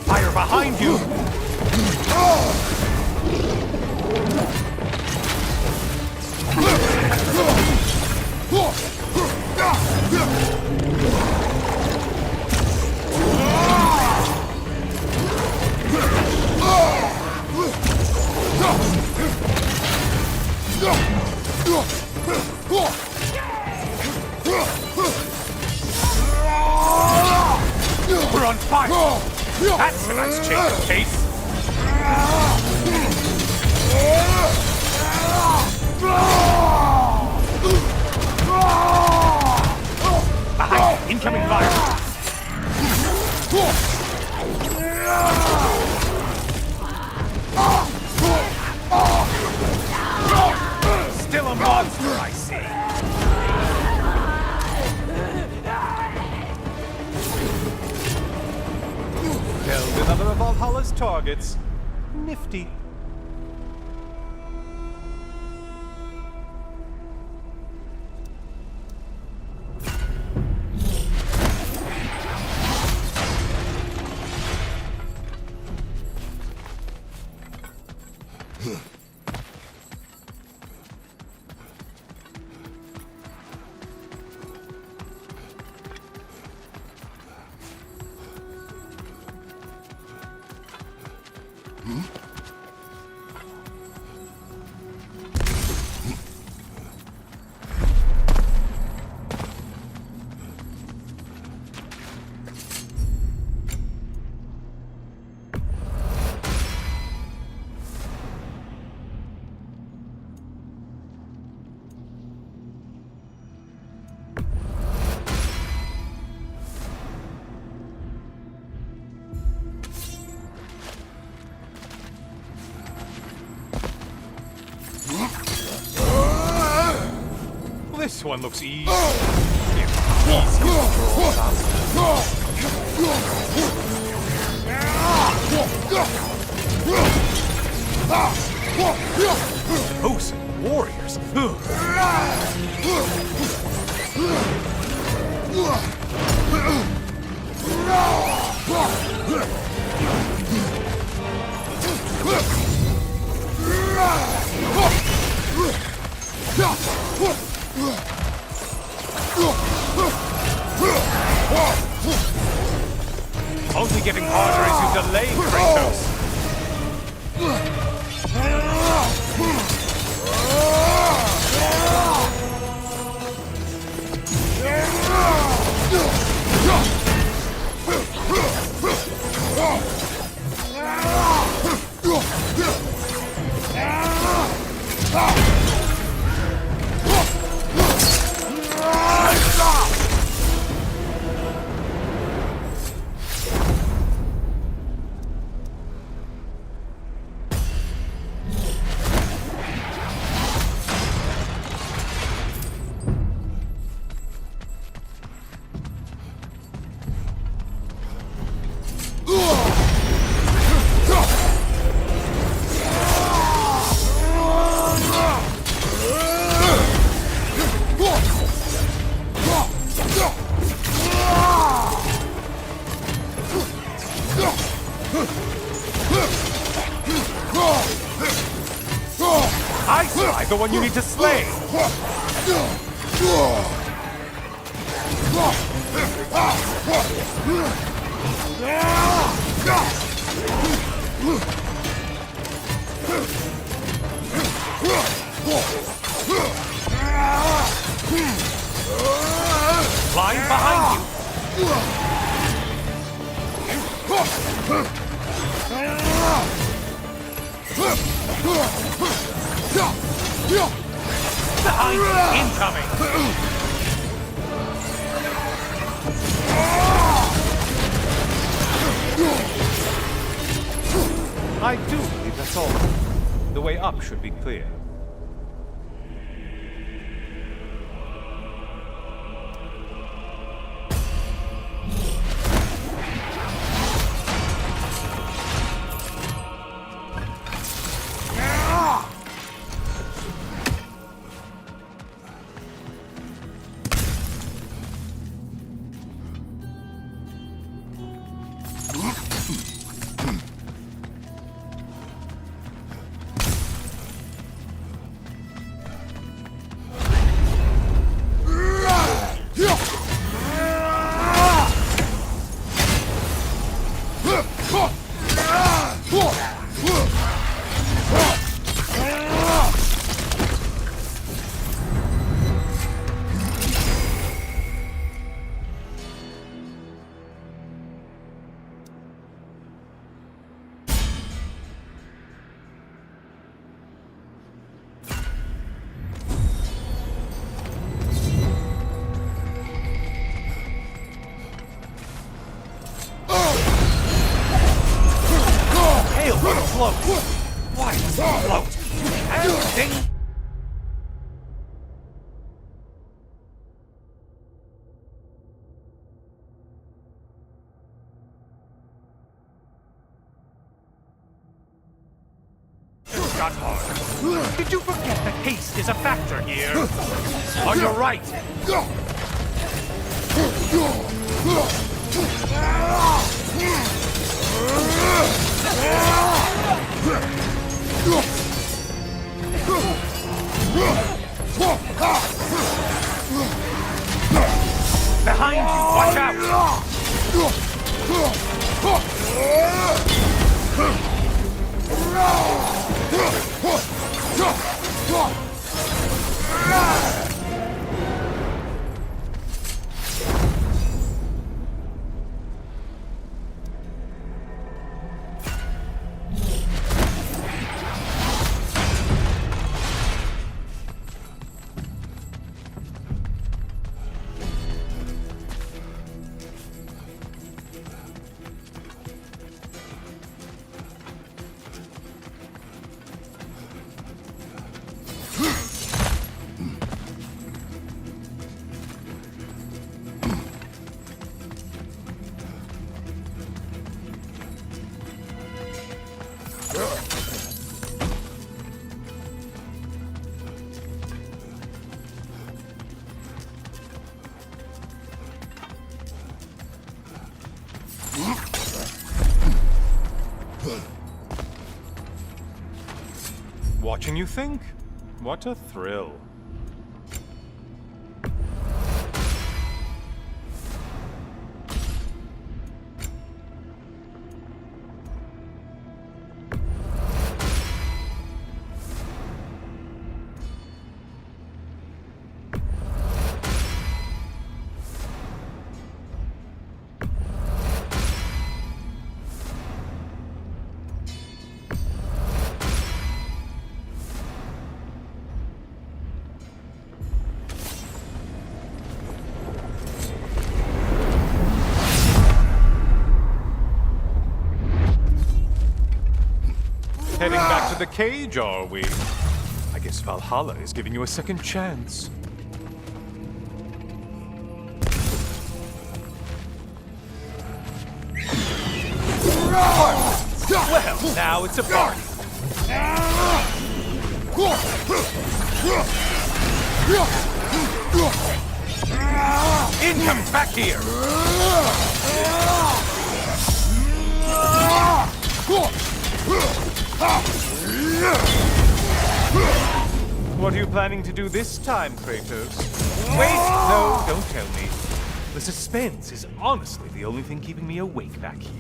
Fire behind you! We're on fire! That's a nice change of pace! Behind! Incoming fire! Still a monster, I see! Killed another of Valhalla's targets. Nifty. This one looks easy. Easy for Chosen warriors. Only getting harder as you delay, Kratos. I spy the one you need to slay! Flying behind you! Behind you! Incoming! I do believe that's all. The way up should be clear. Float! Why does it float? Everything... Got hard. Did you forget that haste is a factor here? On your right! Behind you, watch out! watching you think. What a thrill. Heading back to the cage, are we? I guess Valhalla is giving you a second chance. Well, now it's a party. Incoming back here! What are you planning to do this time, Kratos? Wait! No, don't tell me. The suspense is honestly the only thing keeping me awake back here.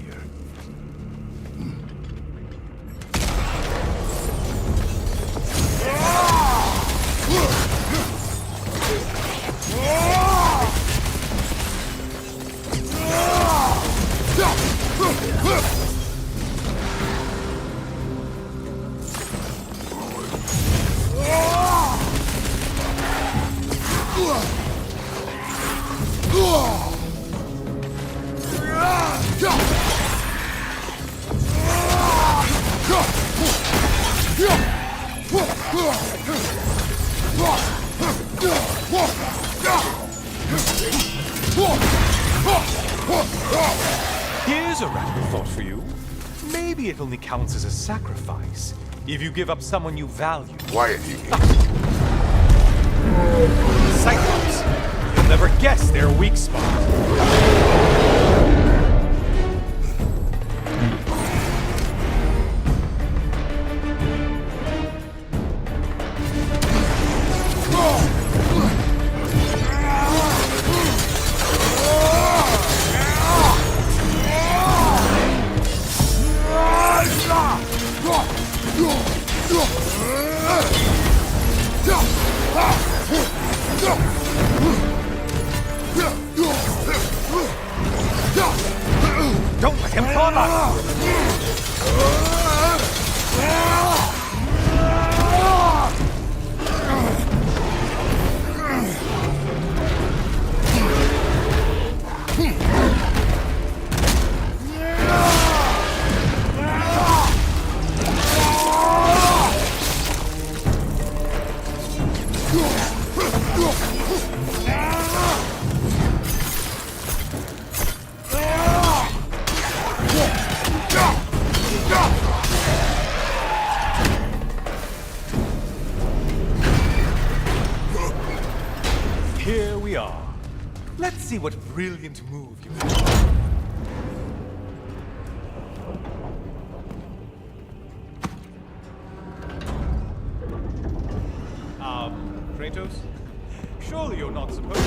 Here's a radical thought for you. Maybe it only counts as a sacrifice if you give up someone you value. Quiet, you. Cyclops! You'll never guess their weak spot. Don't let him fall up! Here we are. Let's see what brilliant move you have. Kratos? Surely you're not supposed to.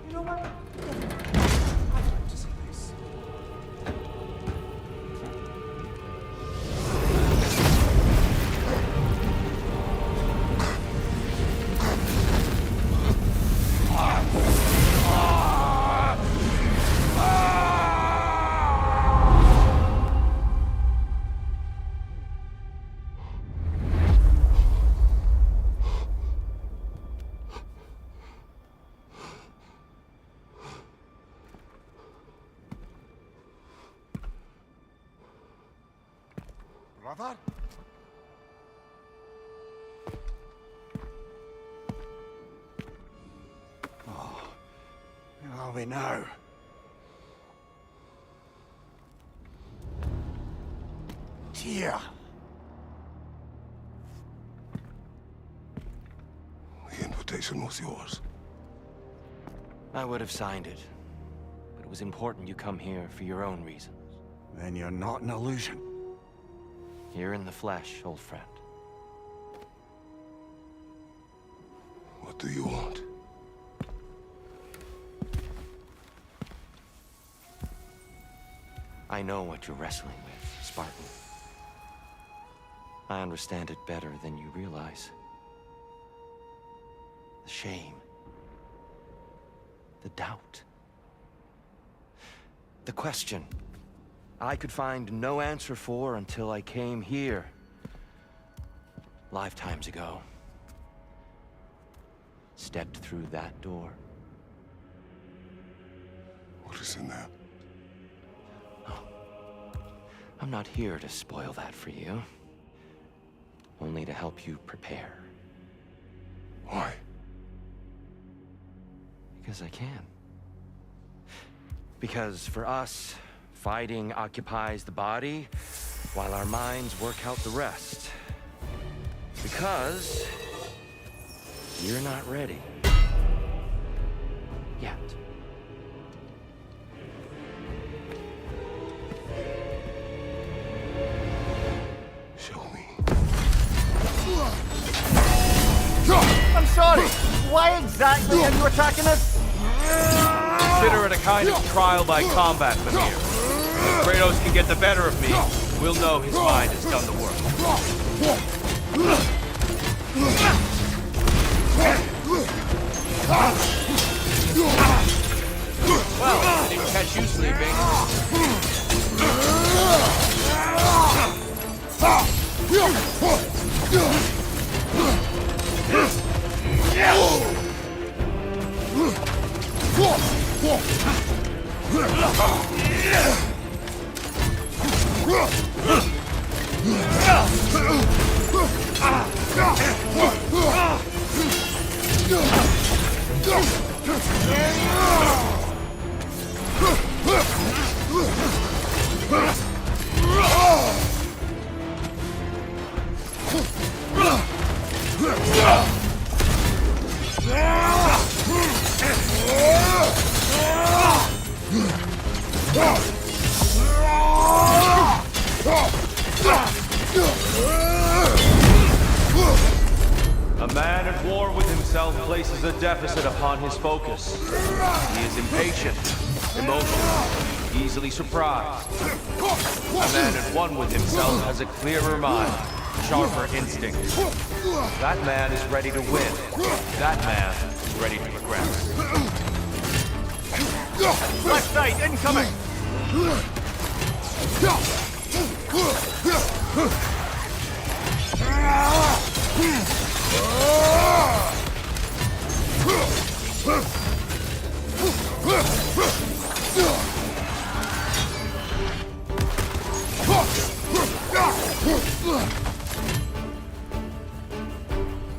You know what? I'd like to see this. Brother? Where are we now? Tyr! The invitation was yours. I would have signed it, but it was important you come here for your own reasons. Then you're not an illusion. Here in the flesh, old friend. What do you want? I know what you're wrestling with, Spartan. I understand it better than you realize. The shame. The doubt. The question I could find no answer for until I came here. Lifetimes ago. Stepped through that door. What is in there? I'm not here to spoil that for you. Only to help you prepare. Why? Because I can. Because for us, fighting occupies the body, while our minds work out the rest. Because you're not ready. Yet. Show me. I'm sorry! Why exactly are you attacking us? Consider it a kind of trial by combat, Mimir. If Kratos can get the better of me, we'll know his mind has done the work. Well, I didn't catch you sleeping. A man at war with himself places a deficit upon his focus. He is impatient, emotional, easily surprised. A man at one with himself has a clearer mind, sharper instinct. That man is ready to win. That man is ready to progress. Left side, incoming!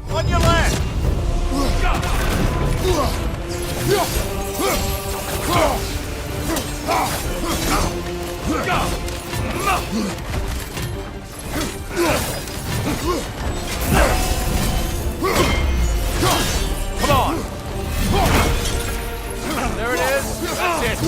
On your left! Come on! There it is. That's it.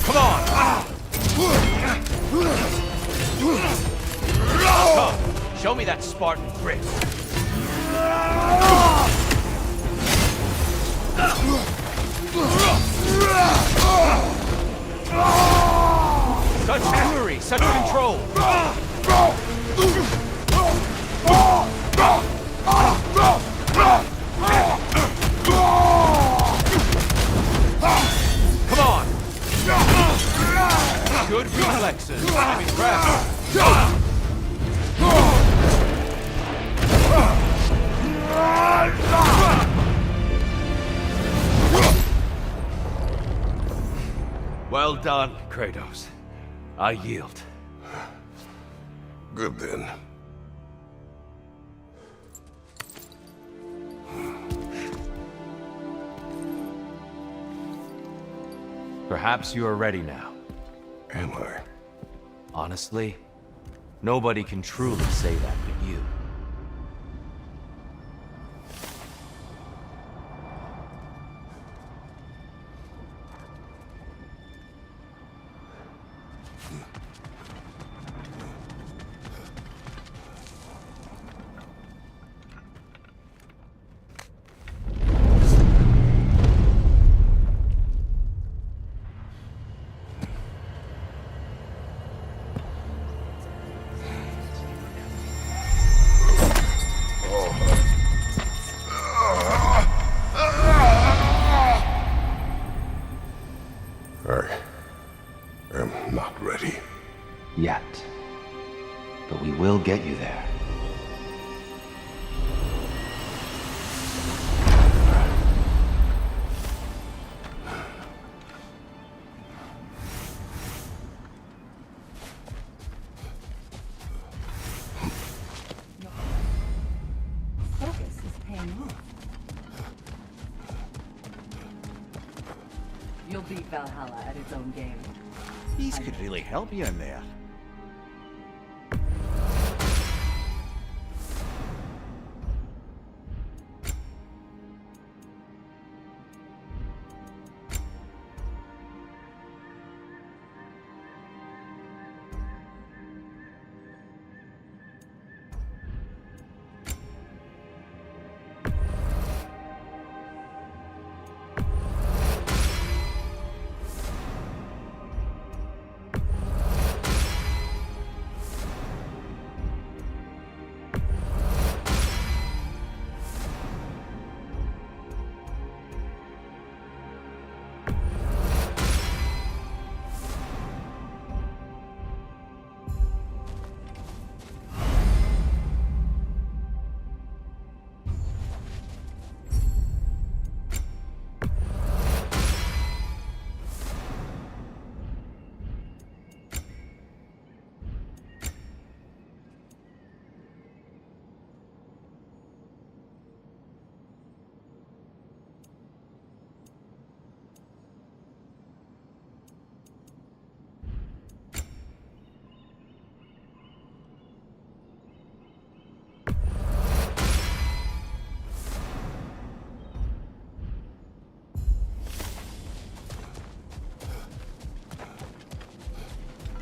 Come on! Come on! Come, show me that Spartan grit. Such fury, such control. Come on! Good reflexes. I'm impressed. Well done, Kratos. I yield. Good then. Perhaps you are ready now. Am I? Honestly, nobody can truly say that but you. I am not ready. Yet. But we will get you there. Focus is paying off. You'll beat Valhalla at its own game. These could really help you in there.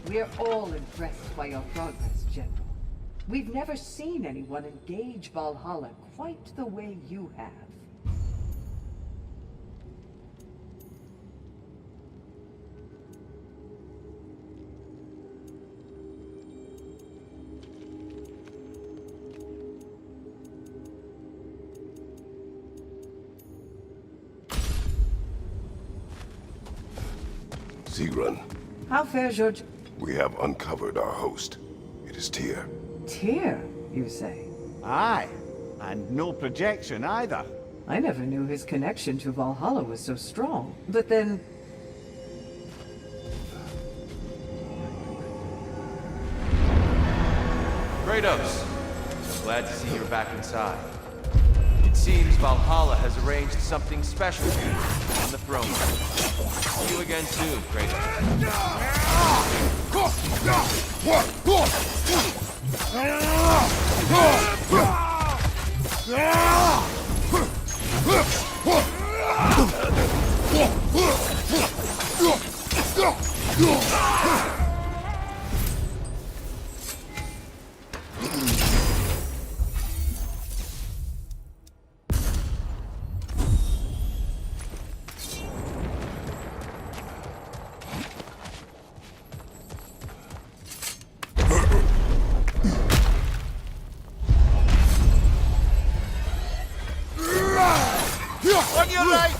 We're all impressed by your progress, General. We've never seen anyone engage Valhalla quite the way you have. Sigrun, How fares your... we have uncovered our host. It is Tyr. Tyr, you say? Aye, and no projection either. I never knew his connection to Valhalla was so strong. But then... Kratos! Glad to see you're back inside. It seems Valhalla has arranged something special for you on the throne. See you again soon, Kratos. On your right!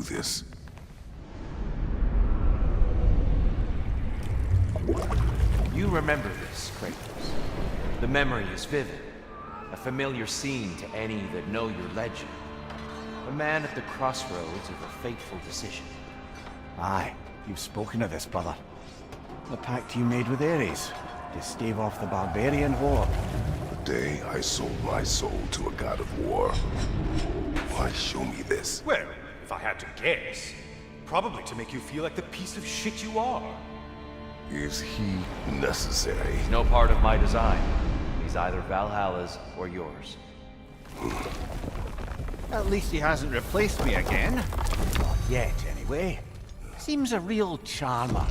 do this. You remember this, Kratos. The memory is vivid. A familiar scene to any that know your legend. A man at the crossroads of a fateful decision. Aye, you've spoken of this, brother. The pact you made with Ares to stave off the barbarian horde. The day I sold my soul to a god of war. Why show me this? Well, if I had to guess, probably to make you feel like the piece of shit you are. Is he necessary? He's no part of my design. He's either Valhalla's or yours. At least he hasn't replaced me again. Not yet, anyway. Seems a real charmer.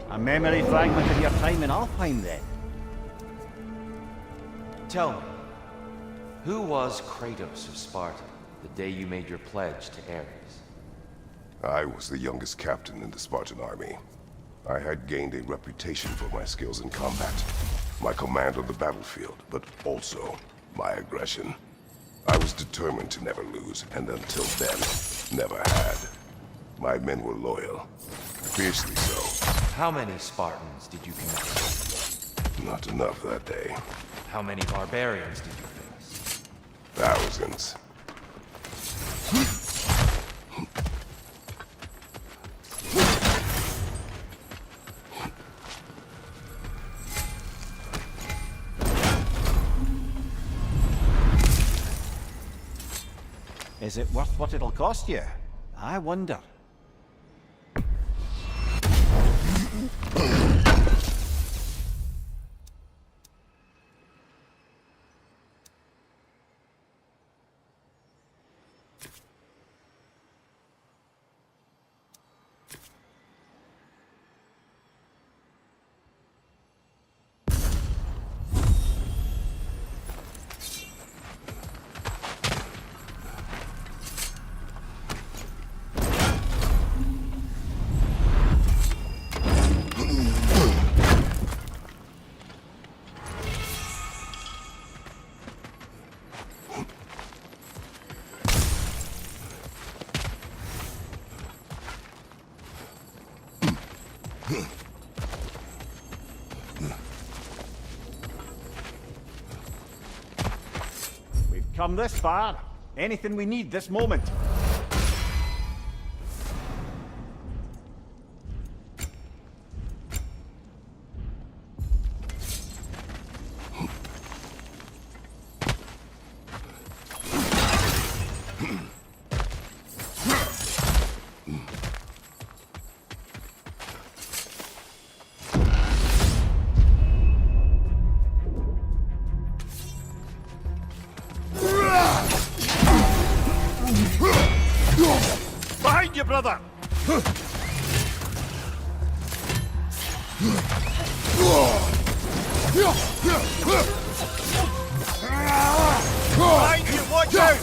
A memory fragment of your time in Alfheim, then? Tell me, who was Kratos of Sparta the day you made your pledge to Ares? I was the youngest captain in the Spartan army. I had gained a reputation for my skills in combat, my command on the battlefield, but also my aggression. I was determined to never lose, and until then, never had. My men were loyal, fiercely so. How many Spartans did you command? Not enough that day. How many barbarians did you face? Thousands. Is it worth what it'll cost you? I wonder. We've come this far. Anything we need this moment. Behind you, brother! Behind you, watch out!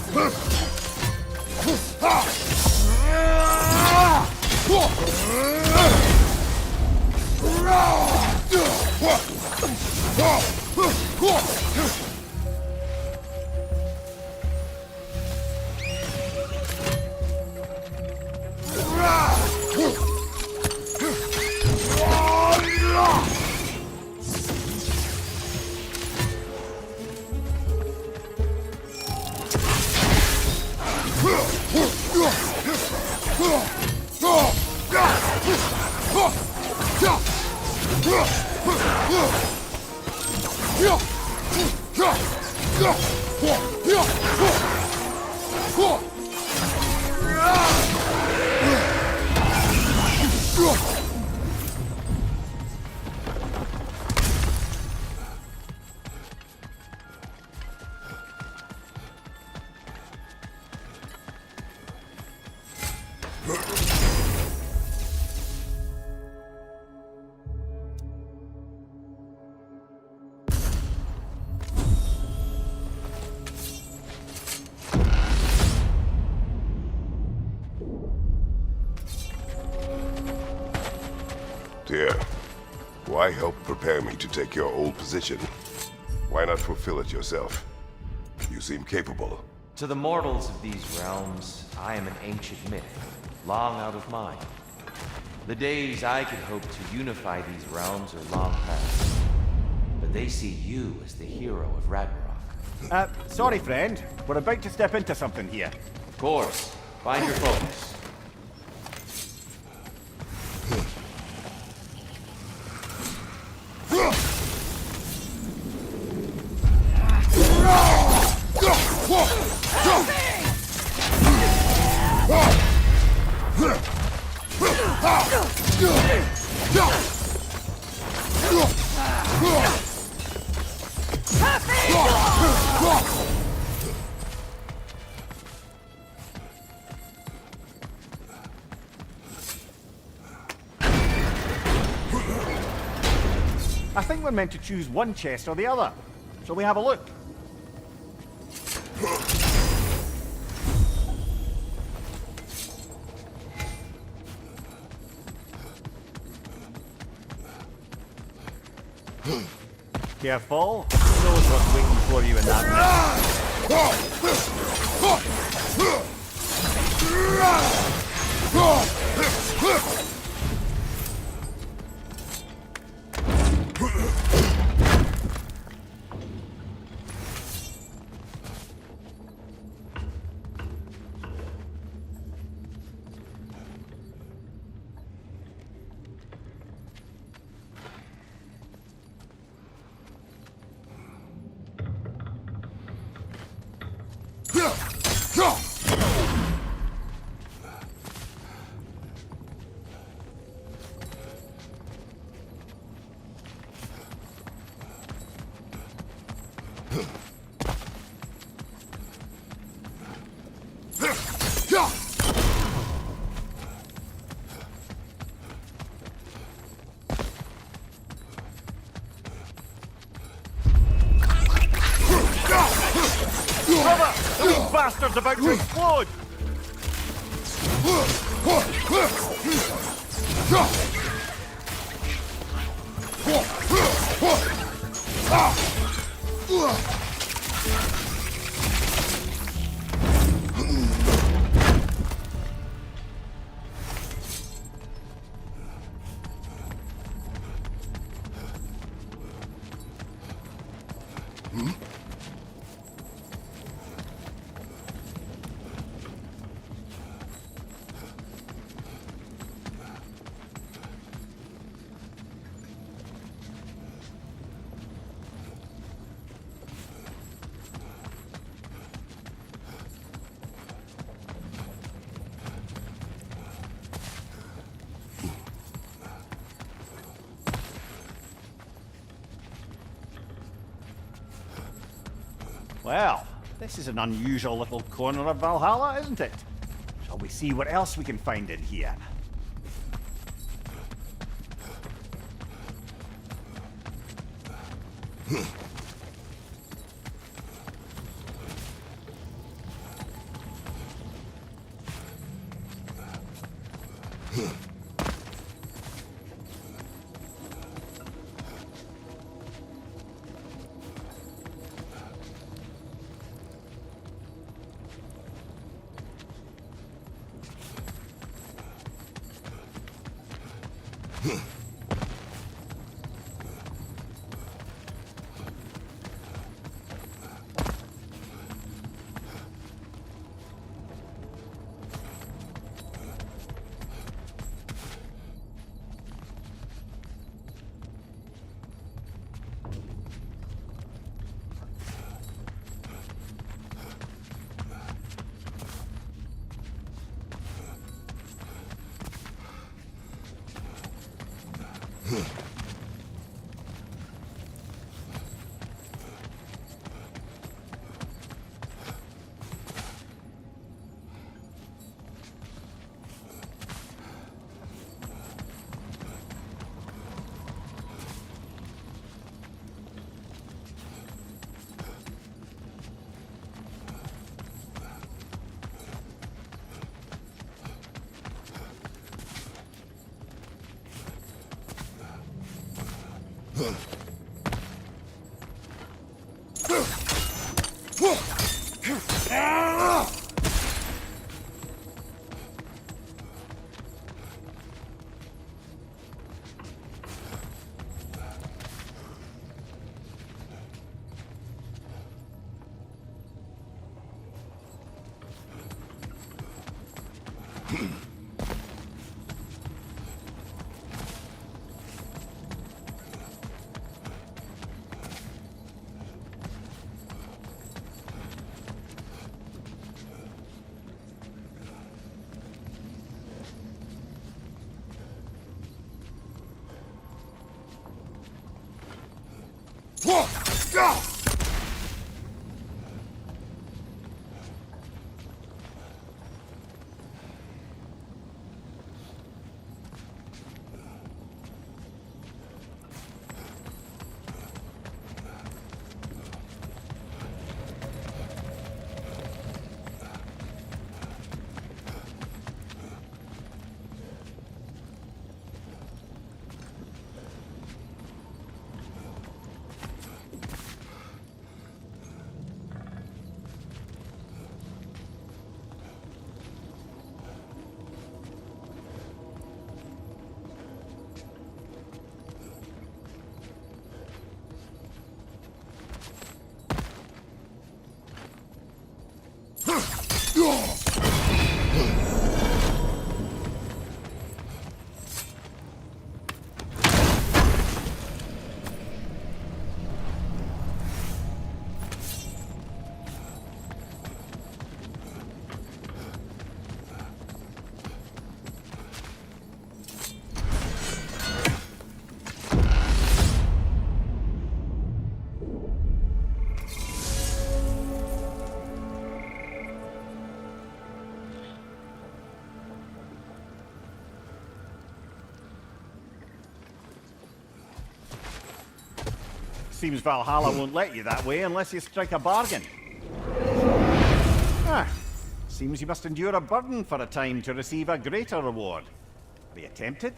Dear, why help prepare me to take your old position? Why not fulfill it yourself? You seem capable. To the mortals of these realms, I am an ancient myth, long out of mind. The days I could hope to unify these realms are long past. But they see you as the hero of Ragnarok. Sorry, friend. We're about to step into something here. Of course. Find your focus. I think we're meant to choose one chest or the other. Shall we have a look? Careful. Who knows what's waiting for you in that Those bastards about to explode! Well, this is an unusual little corner of Valhalla, isn't it? Shall we see what else we can find in here? Seems Valhalla won't let you that way unless you strike a bargain. Seems you must endure a burden for a time to receive a greater reward. Are you tempted?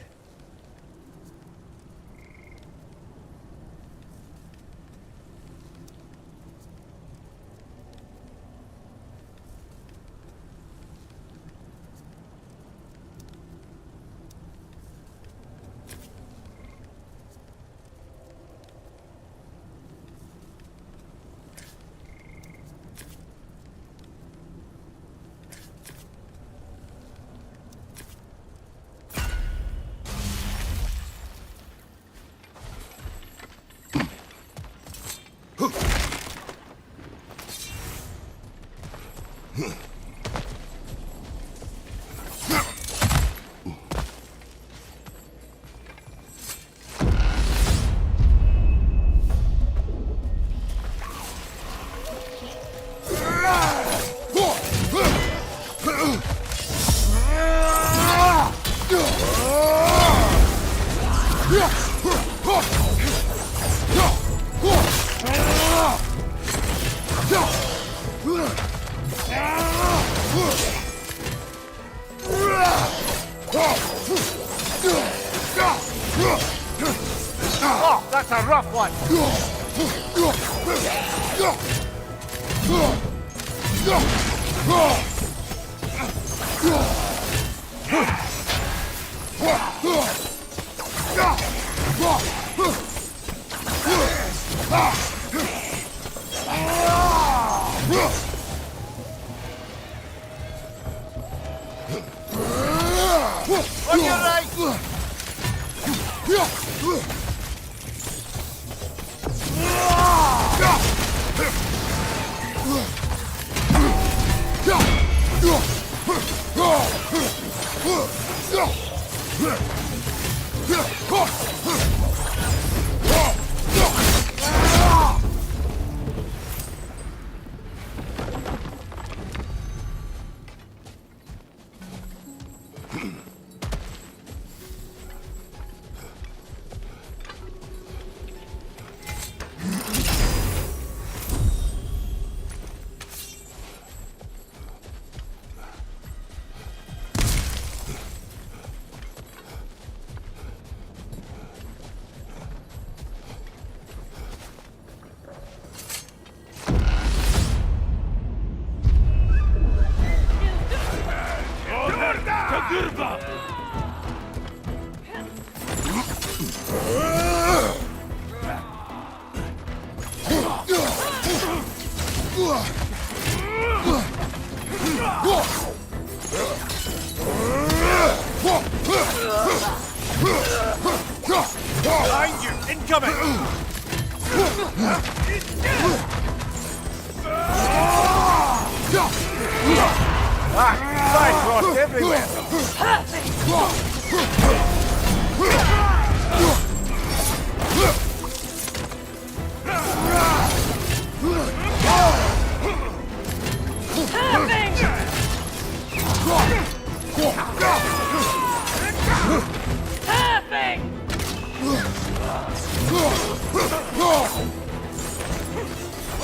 Oh, that's a rough one. On your right. Behind you! Incoming! Cyclops everywhere!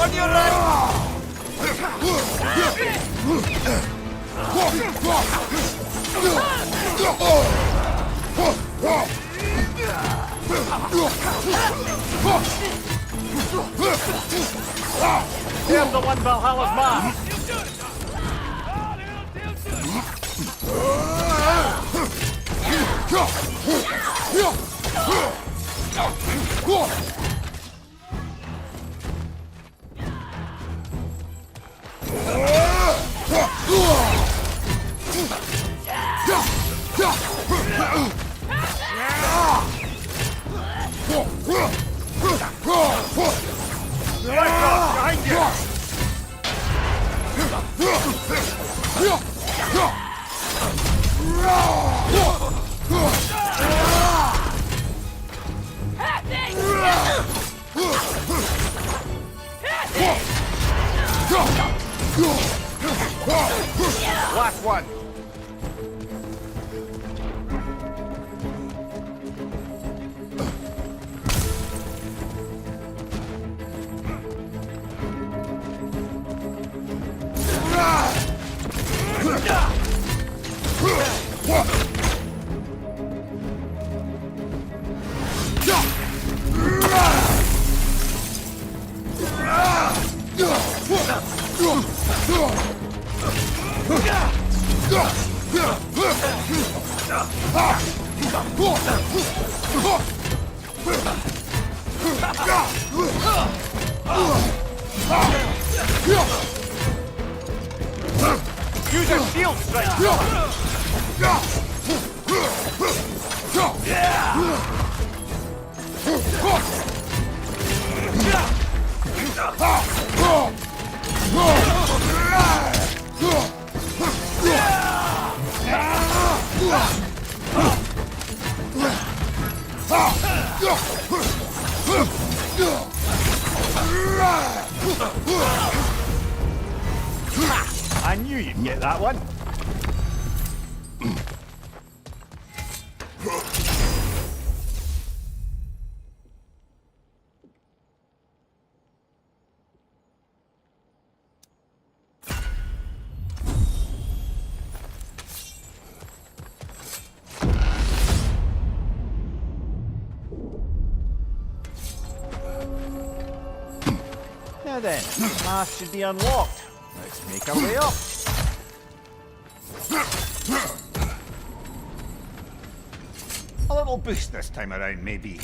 On your right! Here's the one Valhalla's mark! Behind you! Last one! Use a shield strike! I knew you'd get that one. Now then, the path should be unlocked. Let's make our way up. A little boost this time around, maybe.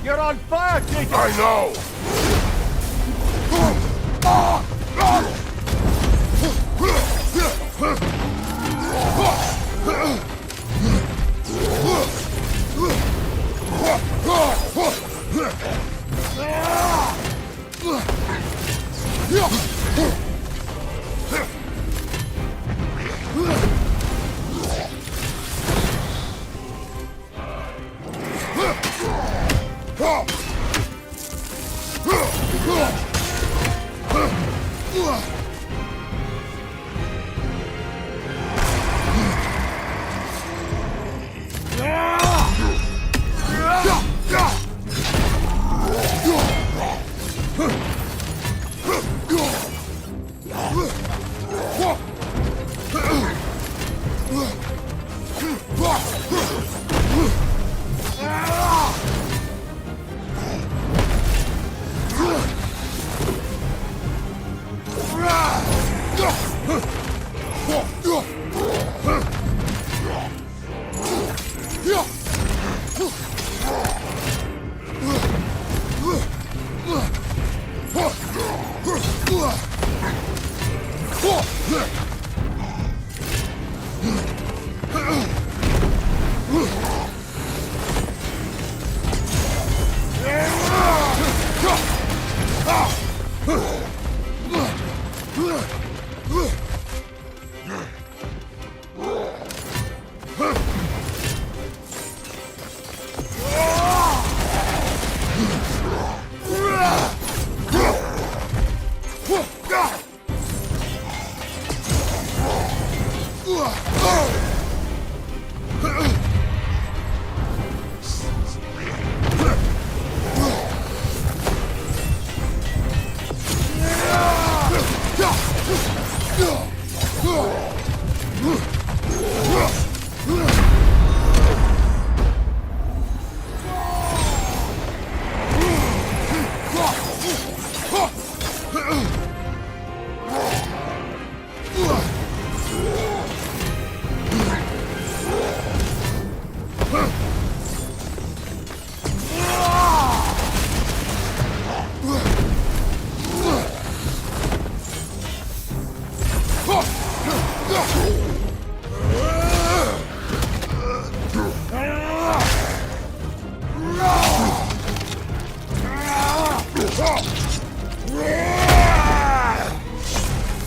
You're on fire, Jacob! I know!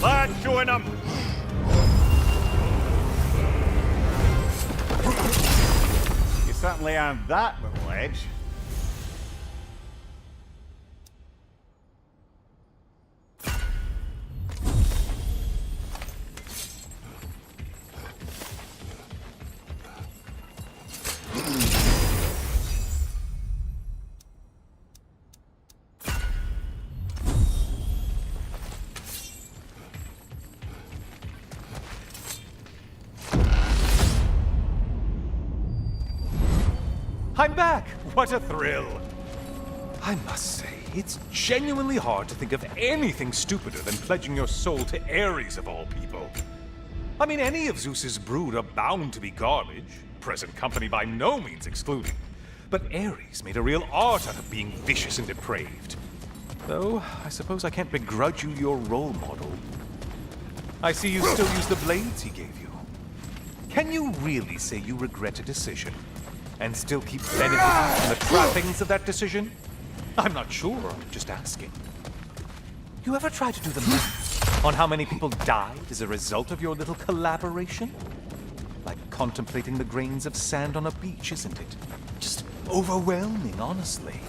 Lad, join him! You certainly aren't that little edge. I'm back! What a thrill! I must say, it's genuinely hard to think of anything stupider than pledging your soul to Ares of all people. I mean, any of Zeus's brood are bound to be garbage, present company by no means excluded. But Ares made a real art out of being vicious and depraved. Though, I suppose I can't begrudge you your role model. I see you still use the blades he gave you. Can you really say you regret a decision? And still keep benefiting from the trappings of that decision? I'm not sure, I'm just asking. You ever try to do the math on how many people died as a result of your little collaboration? Like contemplating the grains of sand on a beach, isn't it? Just overwhelming, honestly.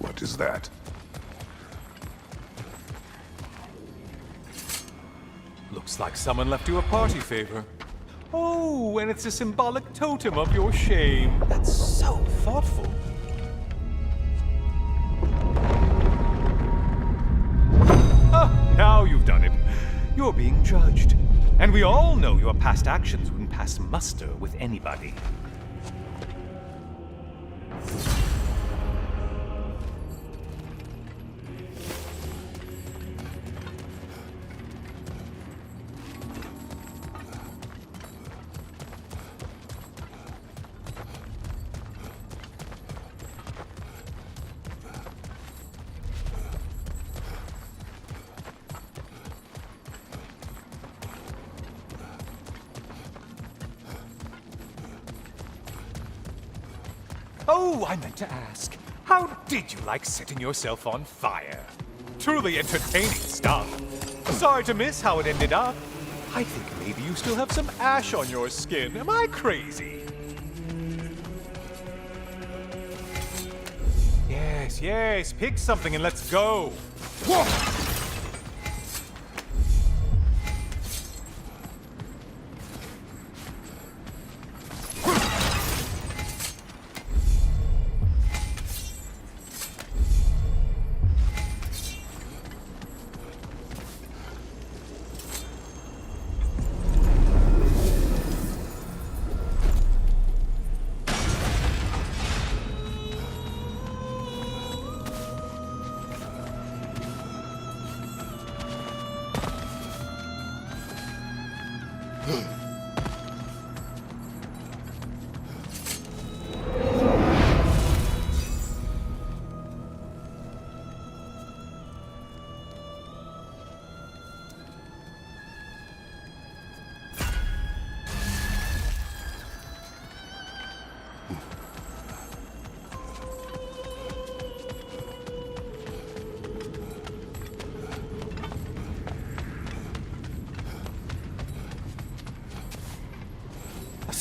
What is that? Looks like someone left you a party favor. Oh, and it's a symbolic totem of your shame. That's so thoughtful. Ah, now you've done it. You're being judged. And we all know your past actions wouldn't pass muster with anybody. Oh, I meant to ask, how did you like setting yourself on fire? Truly entertaining stuff. Sorry to miss how it ended up. I think maybe you still have some ash on your skin. Am I crazy? Yes, yes, pick something and let's go.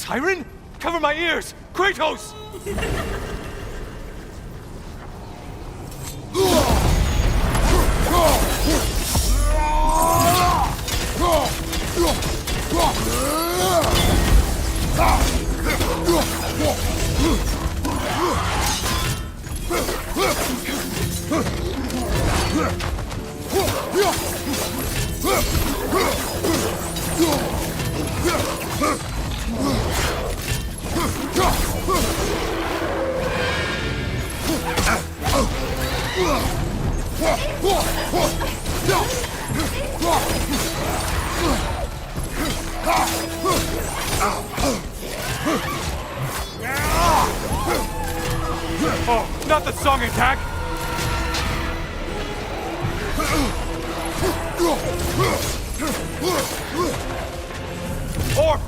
siren? Cover my ears! Kratos! Oh, not the song attack! Orb!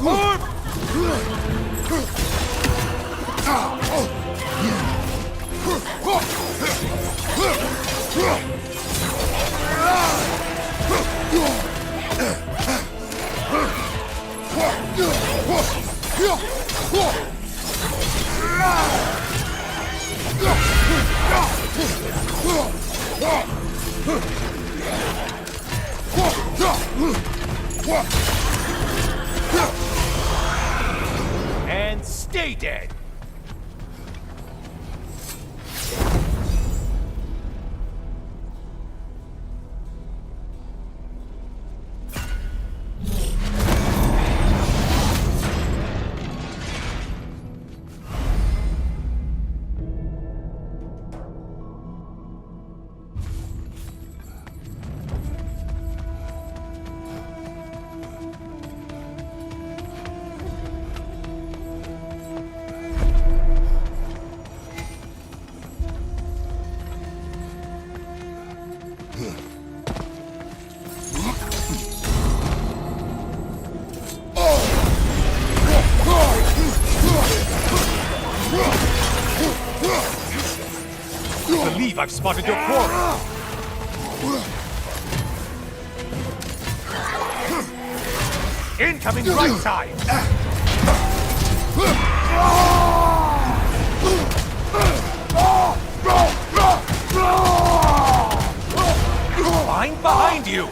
And stay dead! I believe I've spotted your quarry. Incoming right side. Line behind you.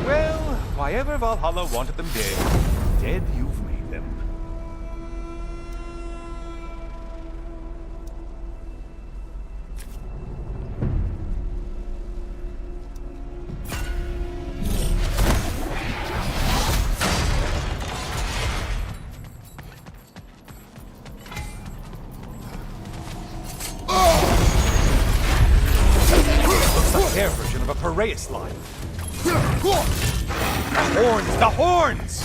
Well, why ever Valhalla wanted them dead you've made them. Looks like their version of a Piraeus line. The horns!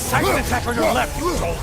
Silent attack on your left, you dolt!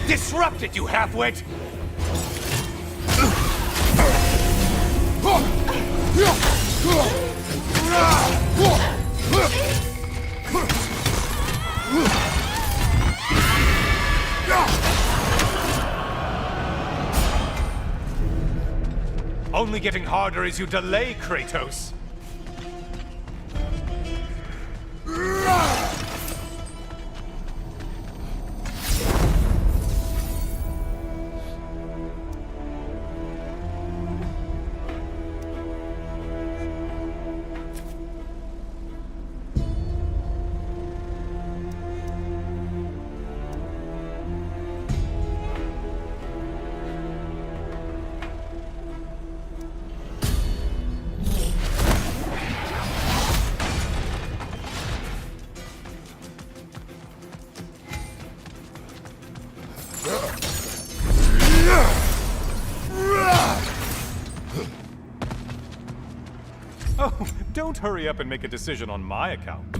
Disrupted, you half-wit! Only getting harder as you delay, Kratos. Oh, don't hurry up and make a decision on my account.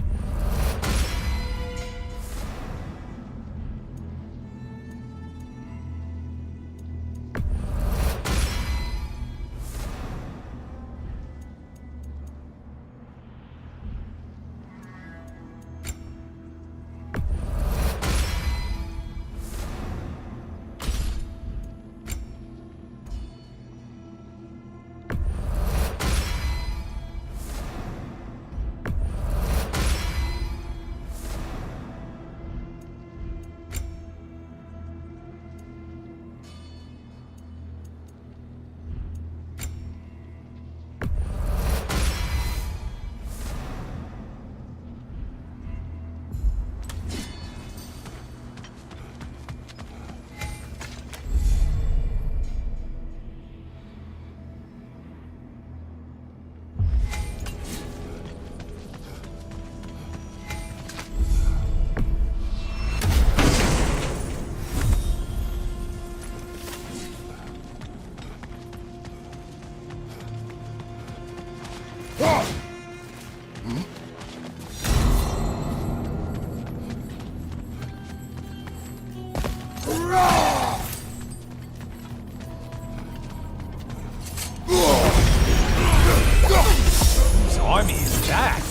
Whose army is that?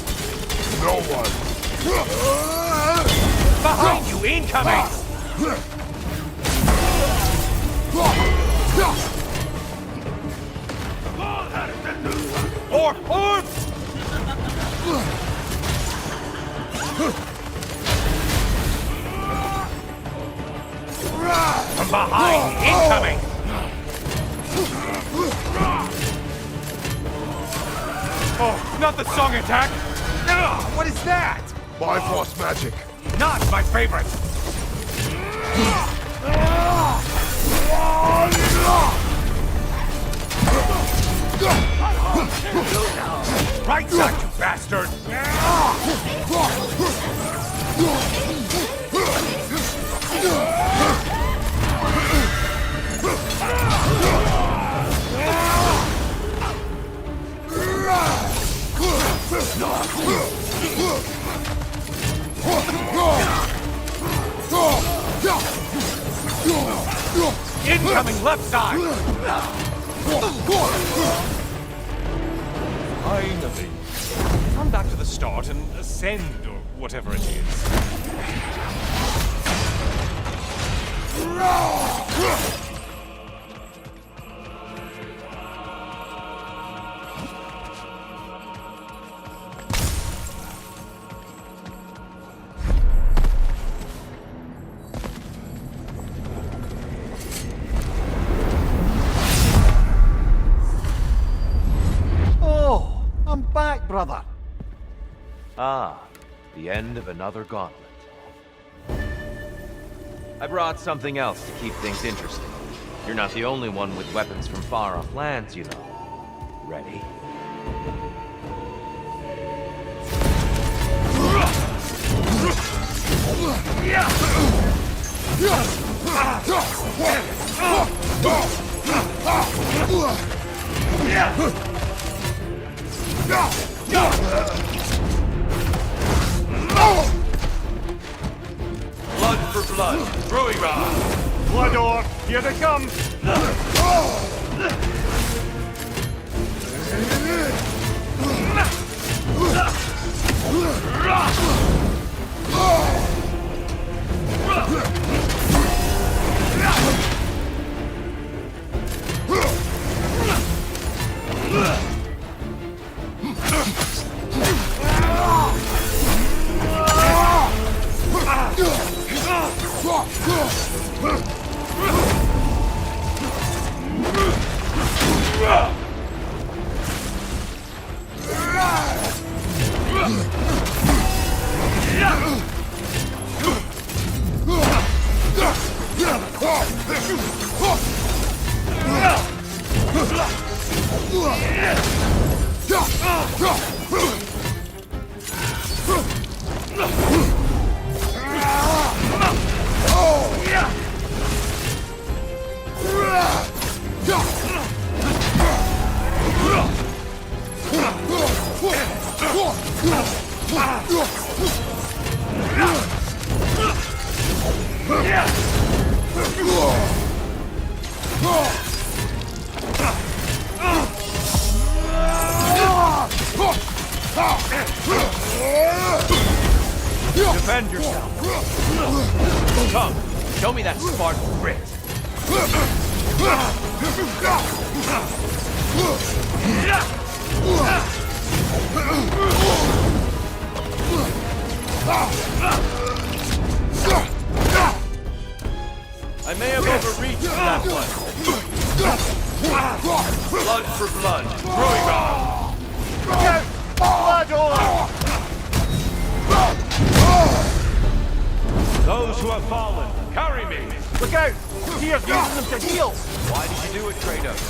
No one. Behind you, incoming! Orb! From behind, incoming! Oh, not the song attack! Ugh, what is that? Bifrost magic. Not my favorite! Right side, you bastard! Incoming left side! Finally. Come back to the start and ascend, or whatever it is. Oh, I'm back, brother. Ah, the end of another gauntlet. I brought something else to keep things interesting. You're not the only one with weapons from far-off lands, you know. Ready? Blood for blood, Ruira! Blood Orb, here they come! Defend yourself. Come, show me that Spartan grit. I may have overreached that one. Blood for blood. Growing on. Blood order! Those who have fallen, carry me. Look out! Here's using them to heal! Why did you do it, Kratos?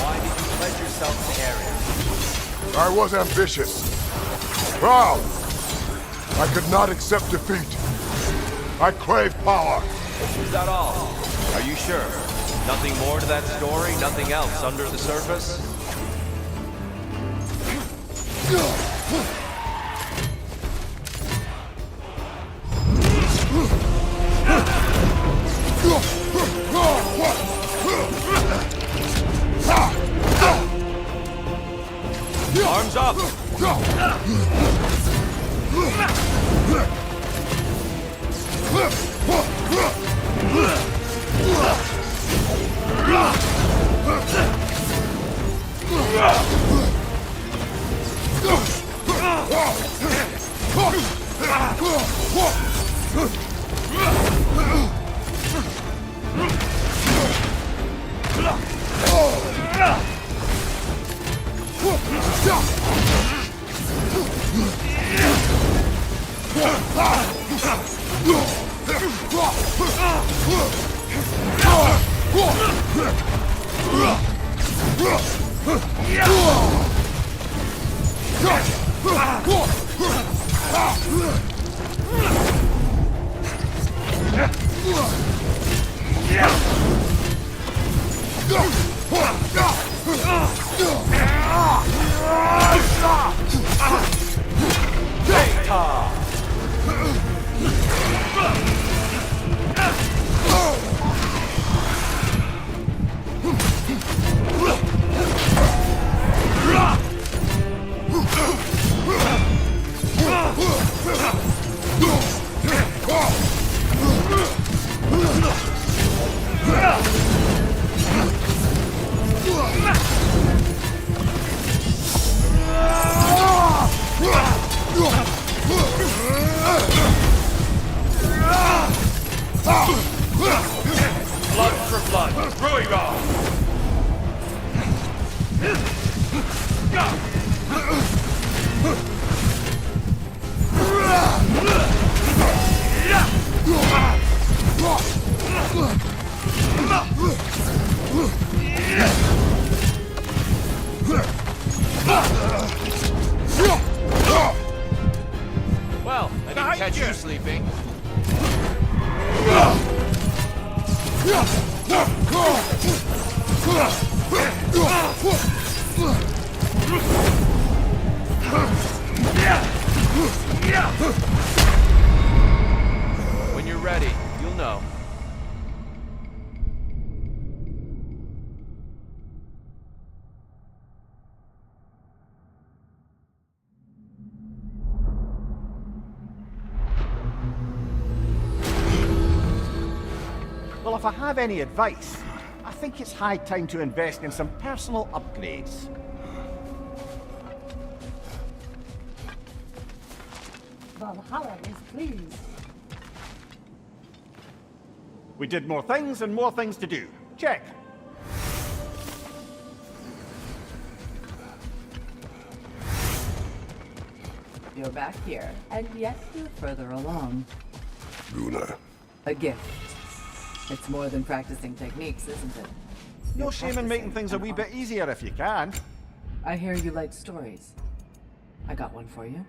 Why did you pledge yourself to Ares? I was ambitious. Proud. I could not accept defeat. I crave power. Is that all? Are you sure? Nothing more to that story? Nothing else under the surface? Arms up! Blood for blood. Ruigon! Well, I didn't catch you sleeping. When you're ready, you'll know. if I have any advice, I think it's high time to invest in some personal upgrades. Valhalla is pleased. We did more things and more things to do. Check. You're back here, and yet you're further along. Luna. A gift. It's more than practicing techniques, isn't it? No You're shame in making practicing things a an wee bit art. easier if you can. I hear you like stories. I got one for you.